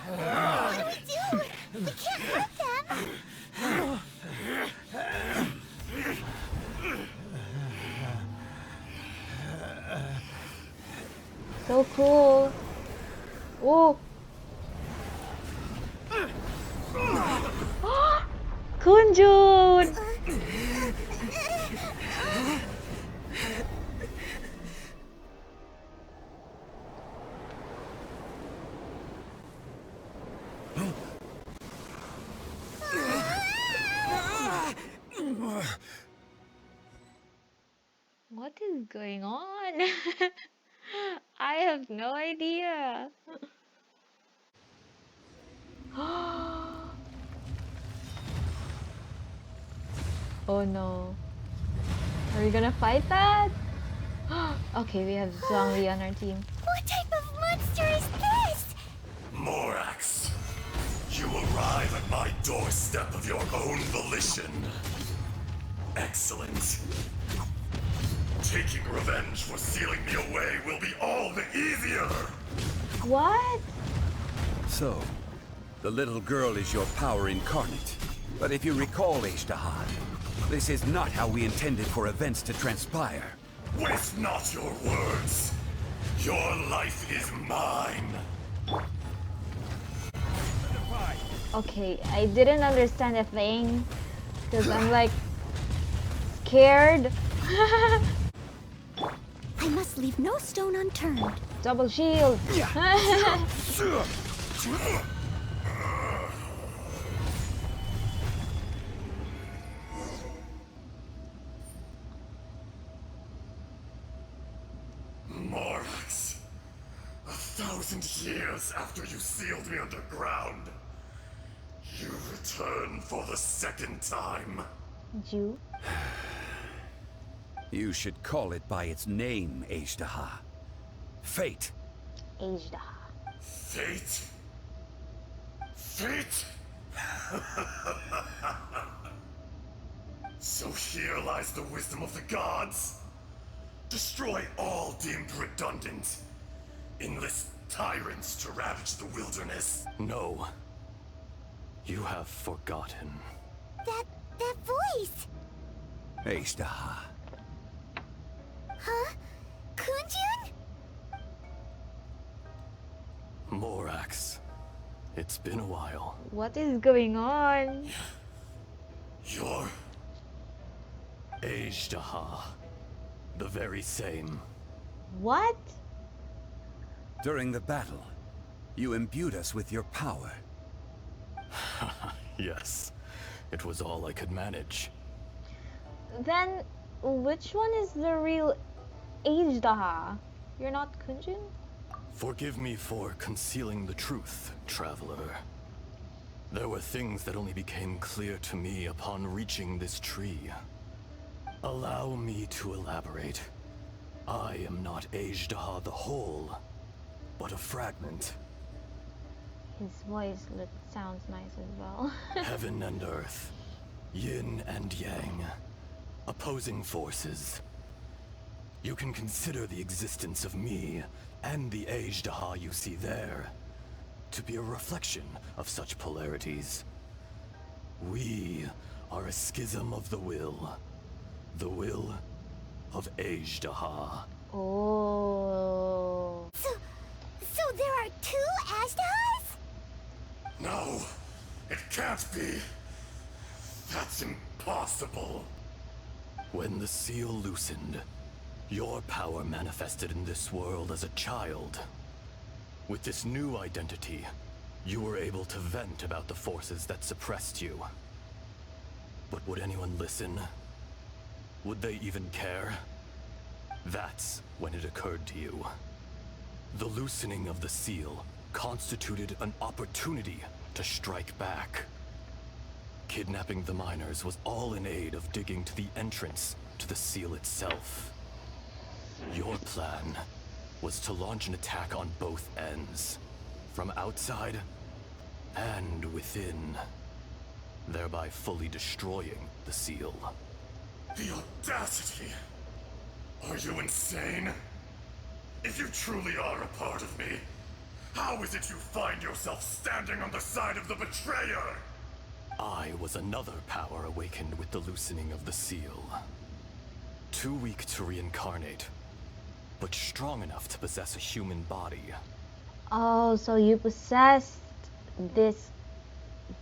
What do we do? We can't hurt them. So cool. Oh. Kunjun. What is going on? I have no idea. Oh no. Are we gonna fight that? Okay, we have Zhongli on our team. What type of monster is this? Morax, you arrive at my doorstep of your own volition. Excellent. Taking revenge for sealing me away will be all the easier. What? So, the little girl is your power incarnate. But if you recall, Ishtahan, this is not how we intended for events to transpire. Waste not your words. Your life is mine. Okay, I didn't understand a thing. Because I'm like... scared. I must leave no stone unturned. Double shield. Morax, 1,000 years after you sealed me underground, you return for the second time. Jew. You should call it by its name, Ishtaha. Fate. Ajda. Fate? Fate? So here lies the wisdom of the gods. Destroy all deemed redundant. Enlist tyrants to ravage the wilderness. No. You have forgotten. That voice. Ishtaha. Huh? Kunjun? Morax. It's been a while. What is going on? You're... Ajdaha. The very same. What? During the battle, you imbued us with your power. Yes. It was all I could manage. Then, which one is the real Ajdaha? You're not Kunjun? Forgive me for concealing the truth, traveler. There were things that only became clear to me upon reaching this tree. Allow me to elaborate. I am not Ajdaha the whole, but a fragment. His voice sounds nice as well. Heaven and earth, yin and yang, opposing forces. You can consider the existence of me and the Ajdaha you see there to be a reflection of such polarities. We are a schism of the will of Ajdaha. Oh. So there are two Ashdars? No, it can't be. That's impossible. When the seal loosened, your power manifested in this world as a child. With this new identity, you were able to vent about the forces that suppressed you. But would anyone listen? Would they even care? That's when it occurred to you. The loosening of the seal constituted an opportunity to strike back. Kidnapping the miners was all in aid of digging to the entrance to the seal itself. Your plan was to launch an attack on both ends, from outside and within, thereby fully destroying the seal. The audacity! Are you insane? If you truly are a part of me, how is it you find yourself standing on the side of the betrayer? I was another power awakened with the loosening of the seal. Too weak to reincarnate, but strong enough to possess a human body. Oh, so you possessed this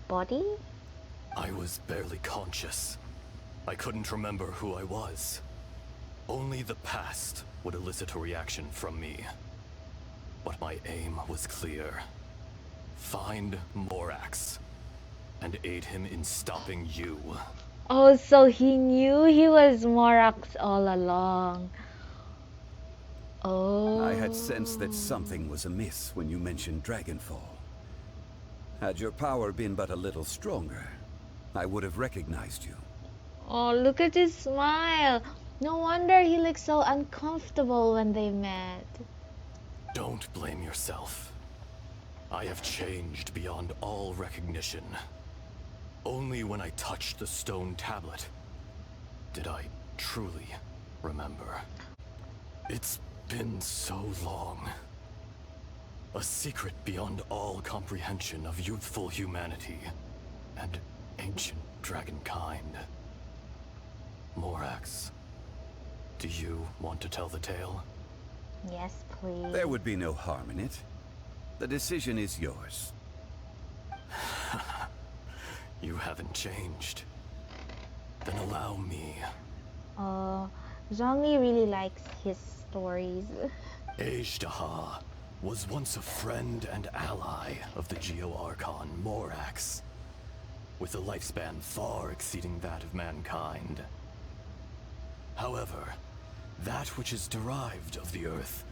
body? I was barely conscious. I couldn't remember who I was. Only the past would elicit a reaction from me. But my aim was clear. Find Morax and aid him in stopping you. Oh, so he knew he was Morax all along. Oh. I had sensed that something was amiss when you mentioned Dragonfall. Had your power been but a little stronger, I would have recognized you. Oh, look at his smile. No wonder he looked so uncomfortable when they met. Don't blame yourself. I have changed beyond all recognition. Only when I touched the stone tablet did I truly remember. It's been so long. A secret beyond all comprehension of youthful humanity and ancient dragonkind. Morax, do you want to tell the tale? Yes, please. There would be no harm in it. The decision is yours. You haven't changed. Then allow me. Zhongli really likes his stories. Ejdaha was once a friend and ally of the Geo-Archon Morax, with a lifespan far exceeding that of mankind. However, that which is derived of the Earth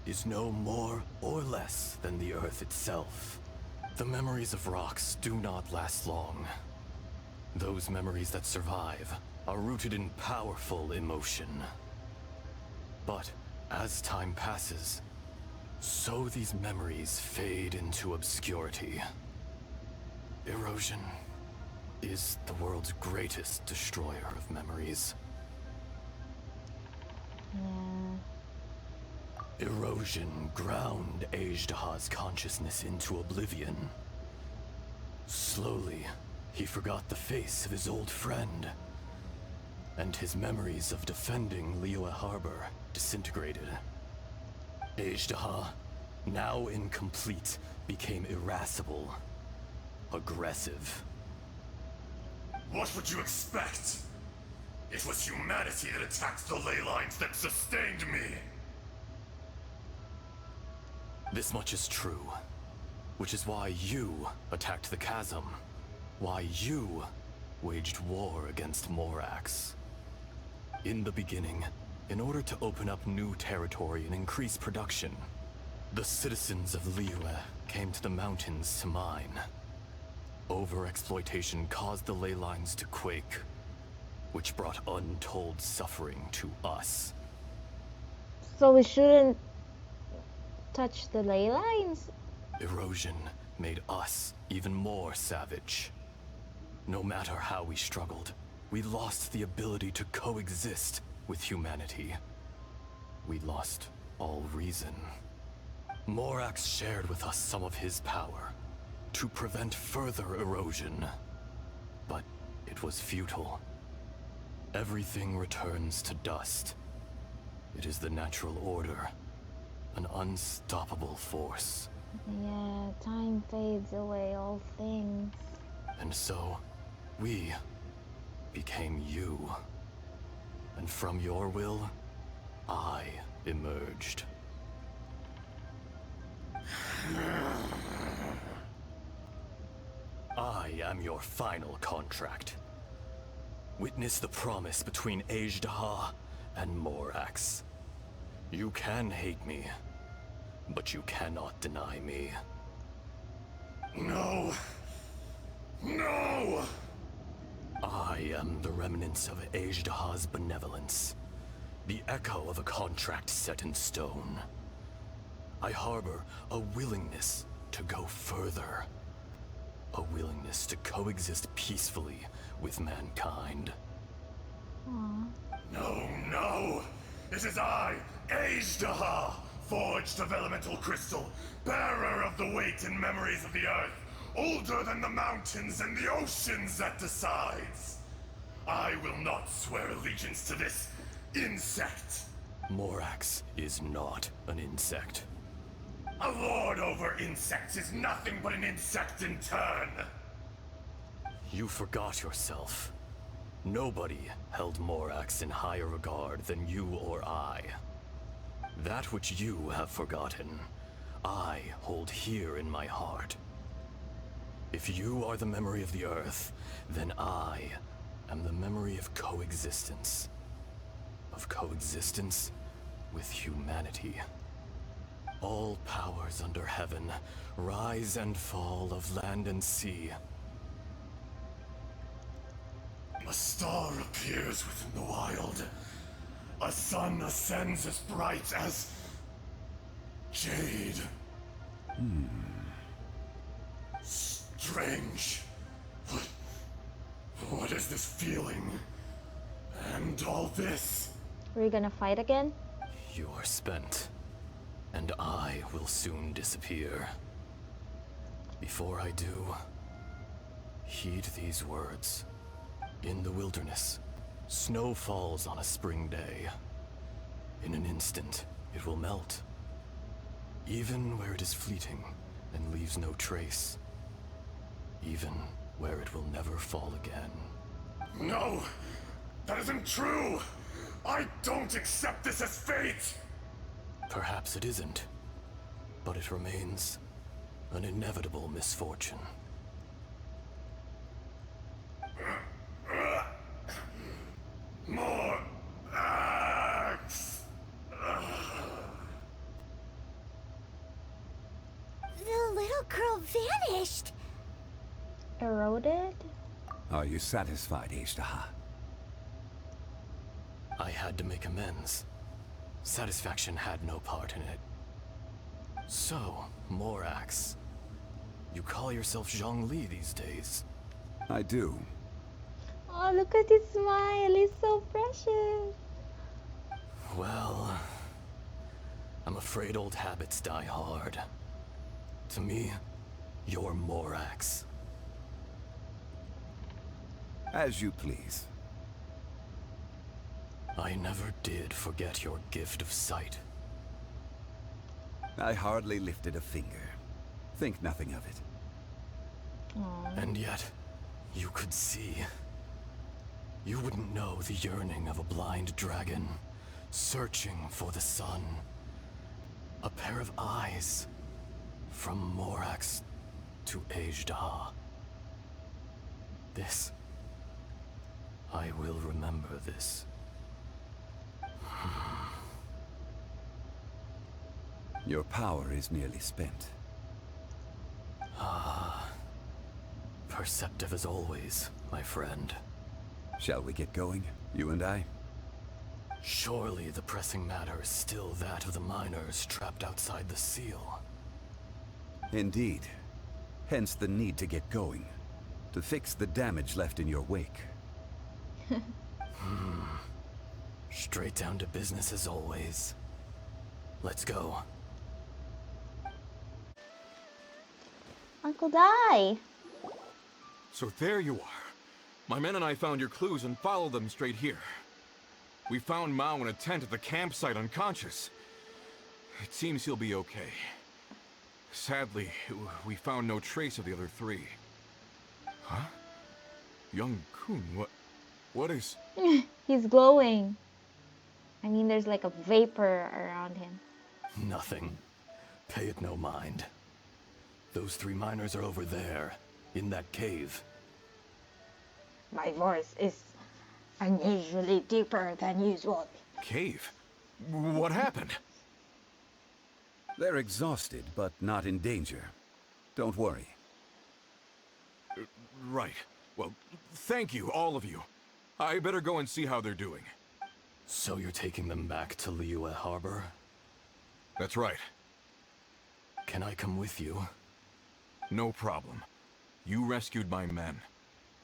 is no more or less than the Earth itself. The memories of rocks do not last long. Those memories that survive are rooted in powerful emotion. But as time passes, so these memories fade into obscurity. Erosion is the world's greatest destroyer of memories. Erosion ground Ejdaha's consciousness into oblivion. Slowly, he forgot the face of his old friend, and his memories of defending Liyue Harbor disintegrated. Ejdaha, now incomplete, became irascible, aggressive. What would you expect? It was humanity that attacked the ley lines that sustained me. This much is true, which is why you attacked the chasm, why you waged war against Morax. In the beginning, in order to open up new territory and increase production, the citizens of Liyue came to the mountains to mine. Overexploitation caused the ley lines to quake, which brought untold suffering to us. So we shouldn't touch the ley lines? Erosion made us even more savage. No matter how we struggled, we lost the ability to coexist with humanity. We lost all reason. Morax shared with us some of his power to prevent further erosion. But it was futile. Everything returns to dust. It is the natural order, an unstoppable force. Yeah, time fades away all things. And so, we became you. And from your will, I emerged. I am your final contract. Witness the promise between Ajdaha and Morax. You can hate me, but you cannot deny me. No. No! I am the remnants of Ajdaha's benevolence, the echo of a contract set in stone. I harbor a willingness to go further, a willingness to coexist peacefully with mankind. No, no! It is I, Ajdaha, forged of elemental crystal, bearer of the weight and memories of the earth, older than the mountains and the oceans that decides. I will not swear allegiance to this insect. Morax is not an insect. A lord over insects is nothing but an insect in turn. You forgot yourself. Nobody held Morax in higher regard than you or I. That which you have forgotten, I hold here in my heart. If you are the memory of the Earth, then I am the memory of coexistence. Of coexistence with humanity. All powers under heaven, rise and fall of land and sea. A star appears within the wild. A sun ascends as bright as jade. Strange. What is this feeling? And all this? Are you gonna fight again? You are spent, and I will soon disappear. Before I do, heed these words. In the wilderness, snow falls on a spring day. In an instant, it will melt. Even where it is fleeting and leaves no trace. Even where it will never fall again. No! That isn't true! I don't accept this as fate! Perhaps it isn't, but it remains an inevitable misfortune. More axe! The little girl vanished! Eroded? Are you satisfied, Ajdaha? I had to make amends. Satisfaction had no part in it. So, Morax, you call yourself Zhongli these days? I do. Oh, look at his smile. He's so precious. Well, I'm afraid old habits die hard. To me, you're Morax. As you please. I never did forget your gift of sight. I hardly lifted a finger. Think nothing of it. And yet, you could see. You wouldn't know the yearning of a blind dragon, searching for the sun. A pair of eyes, from Morax to Ajdaha. This, I will remember this. Your power is nearly spent. Perceptive as always, my friend. Shall we get going, you and I? Surely the pressing matter is still that of the miners trapped outside the seal. Indeed. Hence the need to get going. To fix the damage left in your wake. Straight down to business as always. Let's go. Uncle Dai. So there you are. My men and I found your clues and followed them straight here. We found Mao in a tent at the campsite unconscious. It seems he'll be okay. Sadly, we found no trace of the other three. Huh? Young Kun, what is... He's glowing. I mean, there's like a vapor around him. Nothing. Pay it no mind. Those 3 miners are over there, in that cave. My voice is unusually deeper than usual. Cave? What happened? They're exhausted, but not in danger. Don't worry. Right. Well, thank you, all of you. I better go and see how they're doing. So you're taking them back to Liyue Harbor? That's right. Can I come with you? No problem. You rescued my men.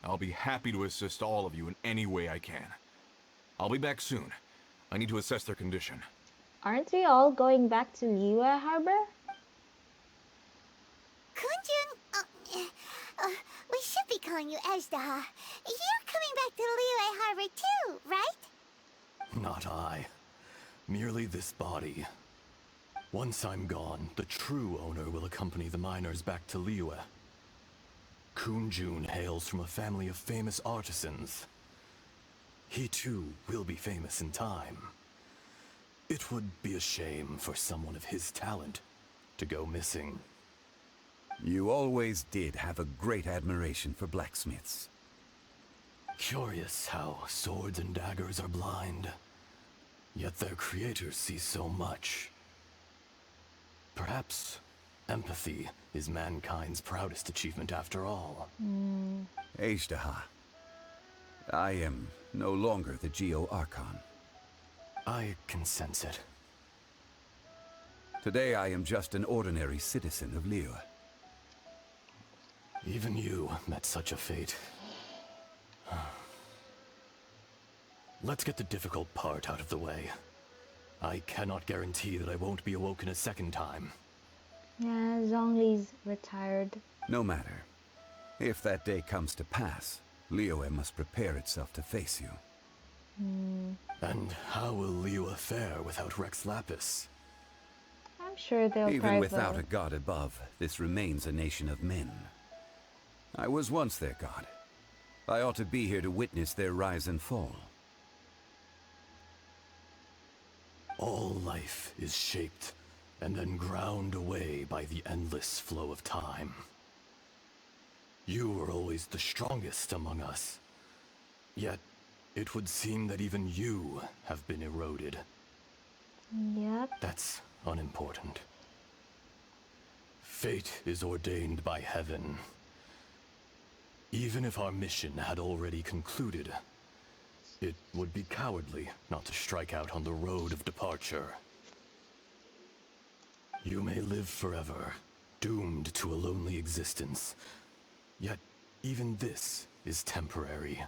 I'll be happy to assist all of you in any way I can. I'll be back soon. I need to assess their condition. Aren't we all going back to Liyue Harbor? Kunjun, we should be calling you Ezdaha. You're coming back to Liyue Harbor too, right? Not I. Merely this body. Once I'm gone, the true owner will accompany the miners back to Liyue. Kunjun hails from a family of famous artisans. He too will be famous in time. It would be a shame for someone of his talent to go missing. You always did have a great admiration for blacksmiths. Curious how swords and daggers are blind, yet their creators see so much. Perhaps empathy is mankind's proudest achievement after all. Ezdaha, I am no longer the Geo-Archon. I can sense it. Today I am just an ordinary citizen of Liyue. Even you met such a fate. Let's get the difficult part out of the way. I cannot guarantee that I won't be awoken a second time. Yeah, Zhongli's retired. No matter. If that day comes to pass, Liyue must prepare itself to face you. And how will Liyue fare without Rex Lapis? I'm sure they'll Even without a god above, this remains a nation of men. I was once their god. I ought to be here to witness their rise and fall. All life is shaped and then ground away by the endless flow of time. You were always the strongest among us. Yet, it would seem that even you have been eroded. Yep. That's unimportant. Fate is ordained by heaven. Even if our mission had already concluded, it would be cowardly not to strike out on the road of departure. You may live forever, doomed to a lonely existence. Yet, even this is temporary.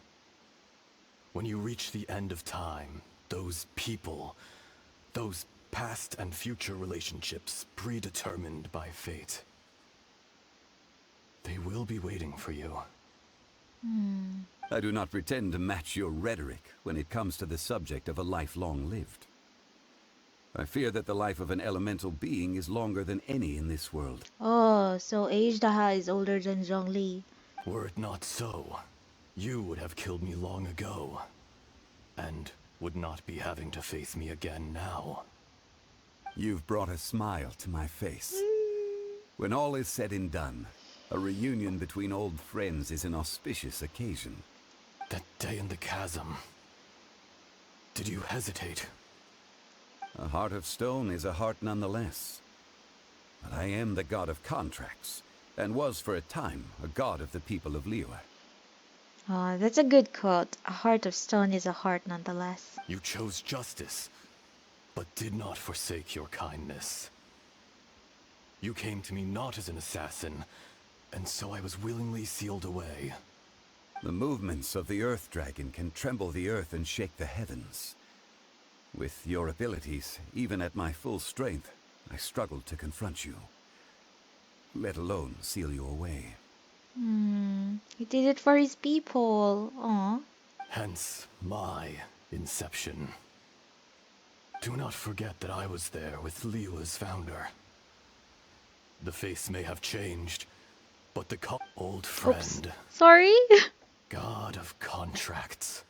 When you reach the end of time, those people, those past and future relationships predetermined by fate, they will be waiting for you. I do not pretend to match your rhetoric when it comes to the subject of a life long lived. I fear that the life of an elemental being is longer than any in this world. Oh, so Ezdaha is older than Zhongli. Were it not so, you would have killed me long ago, and would not be having to face me again now. You've brought a smile to my face. When all is said and done, a reunion between old friends is an auspicious occasion. That day in the chasm, did you hesitate? A heart of stone is a heart nonetheless. But I am the god of contracts, and was for a time a god of the people of Liyue. Oh, that's a good quote. A heart of stone is a heart nonetheless. You chose justice, but did not forsake your kindness. You came to me not as an assassin, and so I was willingly sealed away. The movements of the Earth Dragon can tremble the earth and shake the heavens. With your abilities, even at my full strength, I struggled to confront you, let alone seal you away. He did it for his people. Aw. Hence my inception. Do not forget that I was there with Liyue's founder. The face may have changed, but the old friend, Sorry. god of contracts.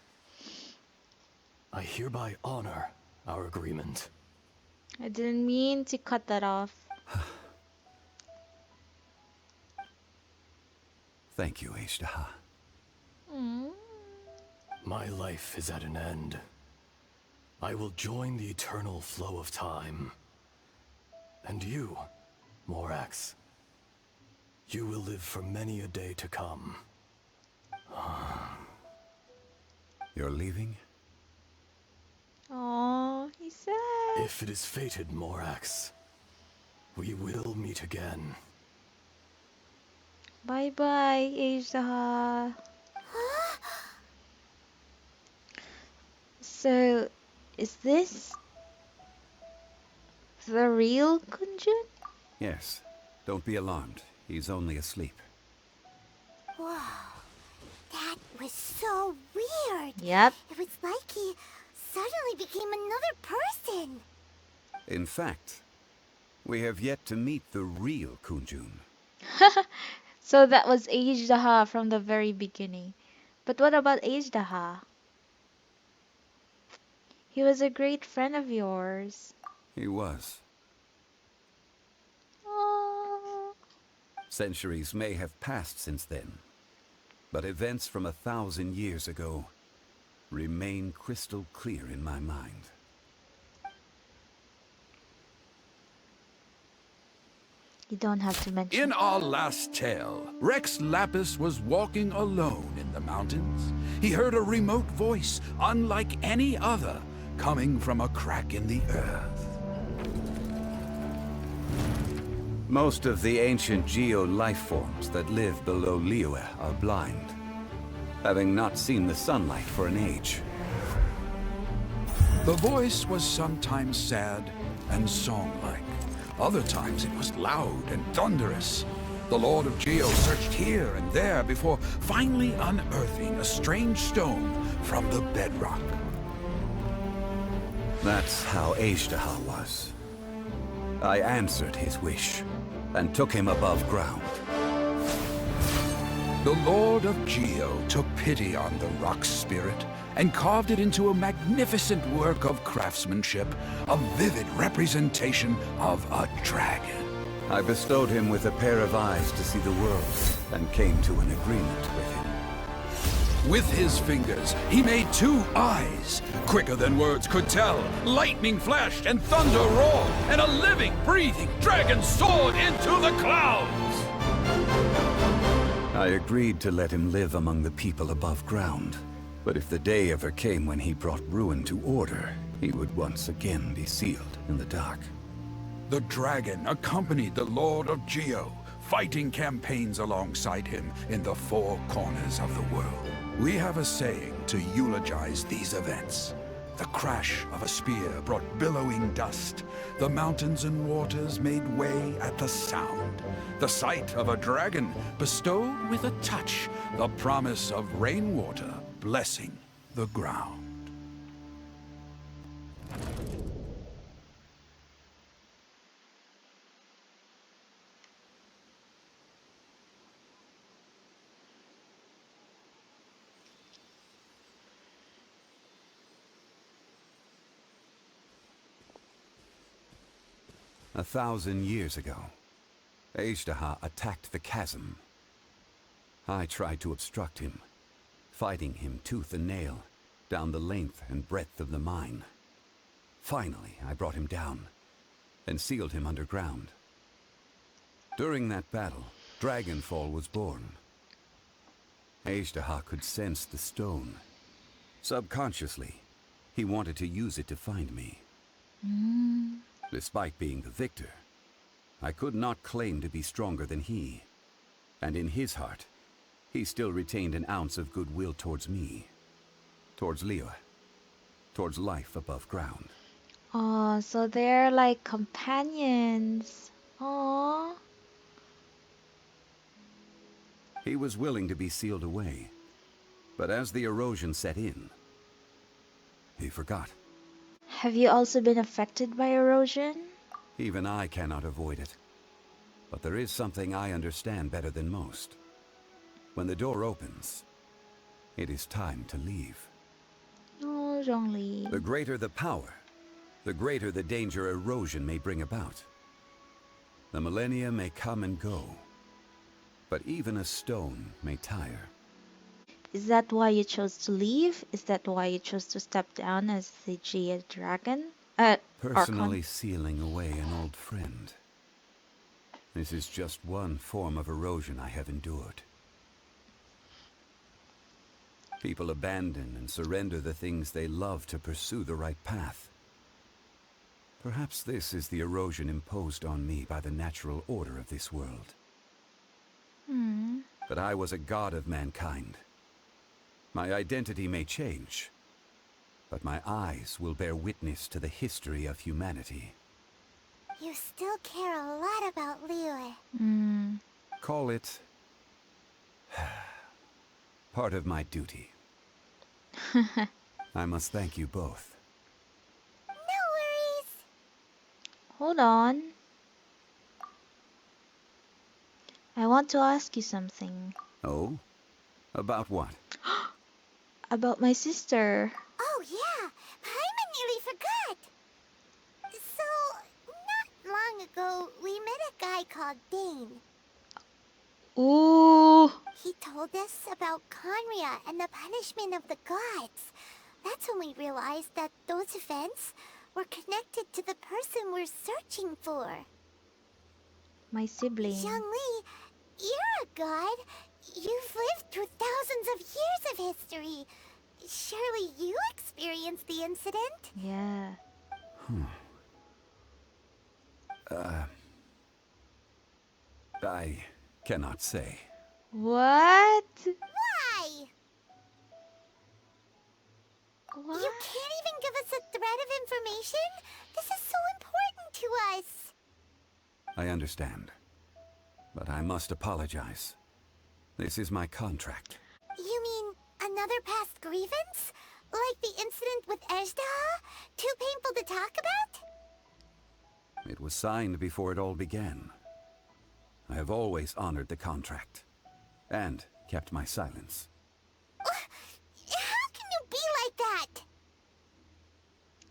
I hereby honor our agreement. I didn't mean to cut that off. Thank you, Ashtaha. Mm. My life is at an end. I will join the eternal flow of time. And you, Morax, you will live for many a day to come. You're leaving? Oh, he's sad. If it is fated, Morax, we will meet again. Bye-bye, Asia. So, is this the real Kunjun? Yes. Don't be alarmed. He's only asleep. Whoa. That was so weird. Yep. It was like he suddenly became another person. In fact, we have yet to meet the real Kunjun. So that was Ajdaha from the very beginning. But what about Ajdaha? He was a great friend of yours. He was. Oh. Centuries may have passed since then, but events from 1,000 years ago remain crystal clear in my mind. You don't have to mention. In our last tale, Rex Lapis was walking alone in the mountains. He heard a remote voice, unlike any other, coming from a crack in the earth. Most of the ancient geo-life forms that live below Liyue are blind, having not seen the sunlight for an age. The voice was sometimes sad and song-like. Other times it was loud and thunderous. The Lord of Geo searched here and there before finally unearthing a strange stone from the bedrock. That's how Ashtaha was. I answered his wish and took him above ground. The Lord of Geo took pity on the rock spirit and carved it into a magnificent work of craftsmanship, a vivid representation of a dragon. I bestowed him with a pair of eyes to see the world and came to an agreement with him. With his fingers, he made 2 eyes. Quicker than words could tell, lightning flashed and thunder roared, and a living, breathing dragon soared into the clouds. I agreed to let him live among the people above ground. But if the day ever came when he brought ruin to order, he would once again be sealed in the dark. The dragon accompanied the Lord of Geo, fighting campaigns alongside him in the 4 corners of the world. We have a saying to eulogize these events. The crash of a spear brought billowing dust. The mountains and waters made way at the sound. The sight of a dragon bestowed with a touch the promise of rainwater blessing the ground. A 1,000 years ago, Ashtaha attacked the chasm. I tried to obstruct him, fighting him tooth and nail down the length and breadth of the mine. Finally, I brought him down and sealed him underground. During that battle, Dragonfall was born. Ashtaha could sense the stone. Subconsciously, he wanted to use it to find me. Despite being the victor, I could not claim to be stronger than he. And in his heart, he still retained an ounce of goodwill towards me. Towards Liyue. Towards life above ground. Oh, so they're like companions. Aww. He was willing to be sealed away. But as the erosion set in, he forgot. Have you also been affected by erosion? Even I cannot avoid it. But there is something I understand better than most. When the door opens, it is time to leave. Oh, Zhongli. The greater the power, the greater the danger erosion may bring about. The millennia may come and go, but even a stone may tire. Is that why you chose to leave? Is that why you chose to step down as the Jade Dragon? Archon? Personally sealing away an old friend. This is just one form of erosion I have endured. People abandon and surrender the things they love to pursue the right path. Perhaps this is the erosion imposed on me by the natural order of this world. But I was a god of mankind. My identity may change, but my eyes will bear witness to the history of humanity. You still care a lot about Liyue. Call it part of my duty. I must thank you both. No worries. Hold on. I want to ask you something. Oh? About what? About my sister. Oh yeah, Paimon nearly forgot. So, not long ago, we met a guy called Dane. Ooh. He told us about Conria and the punishment of the gods. That's when we realized that those events were connected to the person we're searching for. My sibling. Zhongli, you're a god. You've lived through thousands of years of history. Surely you experienced the incident? Yeah. I cannot say. What? Why? What? You can't even give us a thread of information? This is so important to us. I understand. But I must apologize. This is my contract. You mean another past grievance? Like the incident with Ejdaha? Too painful to talk about? It was signed before it all began. I have always honored the contract. And kept my silence. How can you be like that?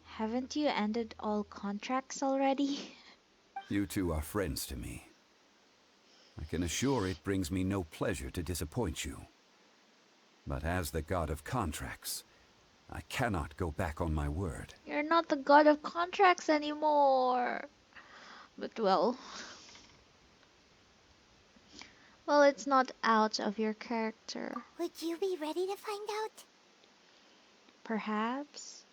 Haven't you ended all contracts already? You two are friends to me. I can assure it brings me no pleasure to disappoint you. But as the god of contracts, I cannot go back on my word. You're not the god of contracts anymore. But well, it's not out of your character. Would you be ready to find out? Perhaps.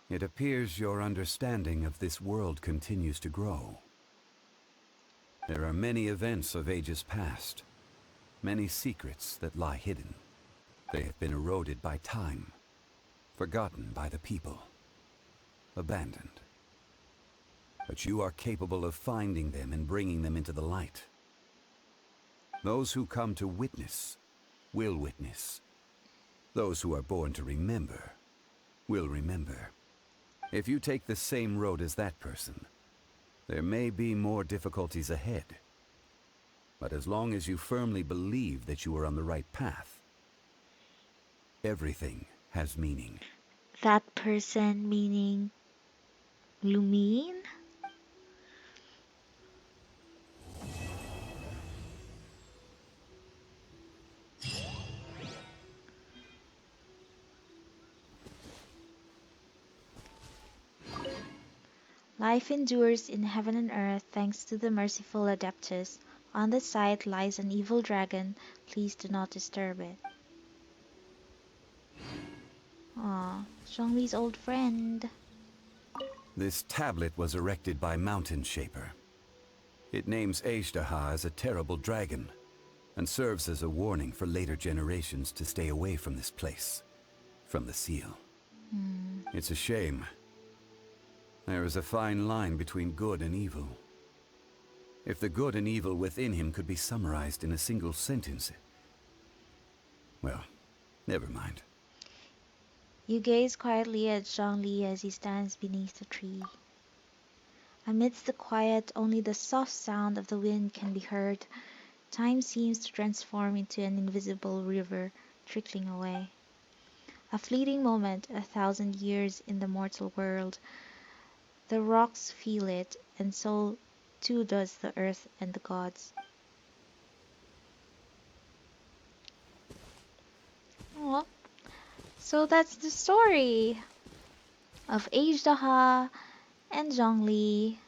It appears your understanding of this world continues to grow. There are many events of ages past, many secrets that lie hidden. They have been eroded by time, forgotten by the people, abandoned. But you are capable of finding them and bringing them into the light. Those who come to witness will witness. Those who are born to remember will remember. If you take the same road as that person, there may be more difficulties ahead. But as long as you firmly believe that you are on the right path, everything has meaning. That person meaning Lumine? Life endures in heaven and earth thanks to the merciful Adeptus. On the site lies an evil dragon. Please do not disturb it. Aw, Zhongli's old friend. This tablet was erected by Mountain Shaper. It names Ejdaha as a terrible dragon, and serves as a warning for later generations to stay away from this place, from the seal. It's a shame. There is a fine line between good and evil. If the good and evil within him could be summarized in a single sentence... Well, never mind. You gaze quietly at Zhongli as he stands beneath the tree. Amidst the quiet, only the soft sound of the wind can be heard. Time seems to transform into an invisible river trickling away. A fleeting moment, 1,000 years in the mortal world. The rocks feel it, and so too does the earth and the gods. Aw. So that's the story of Ajdaha and Zhongli.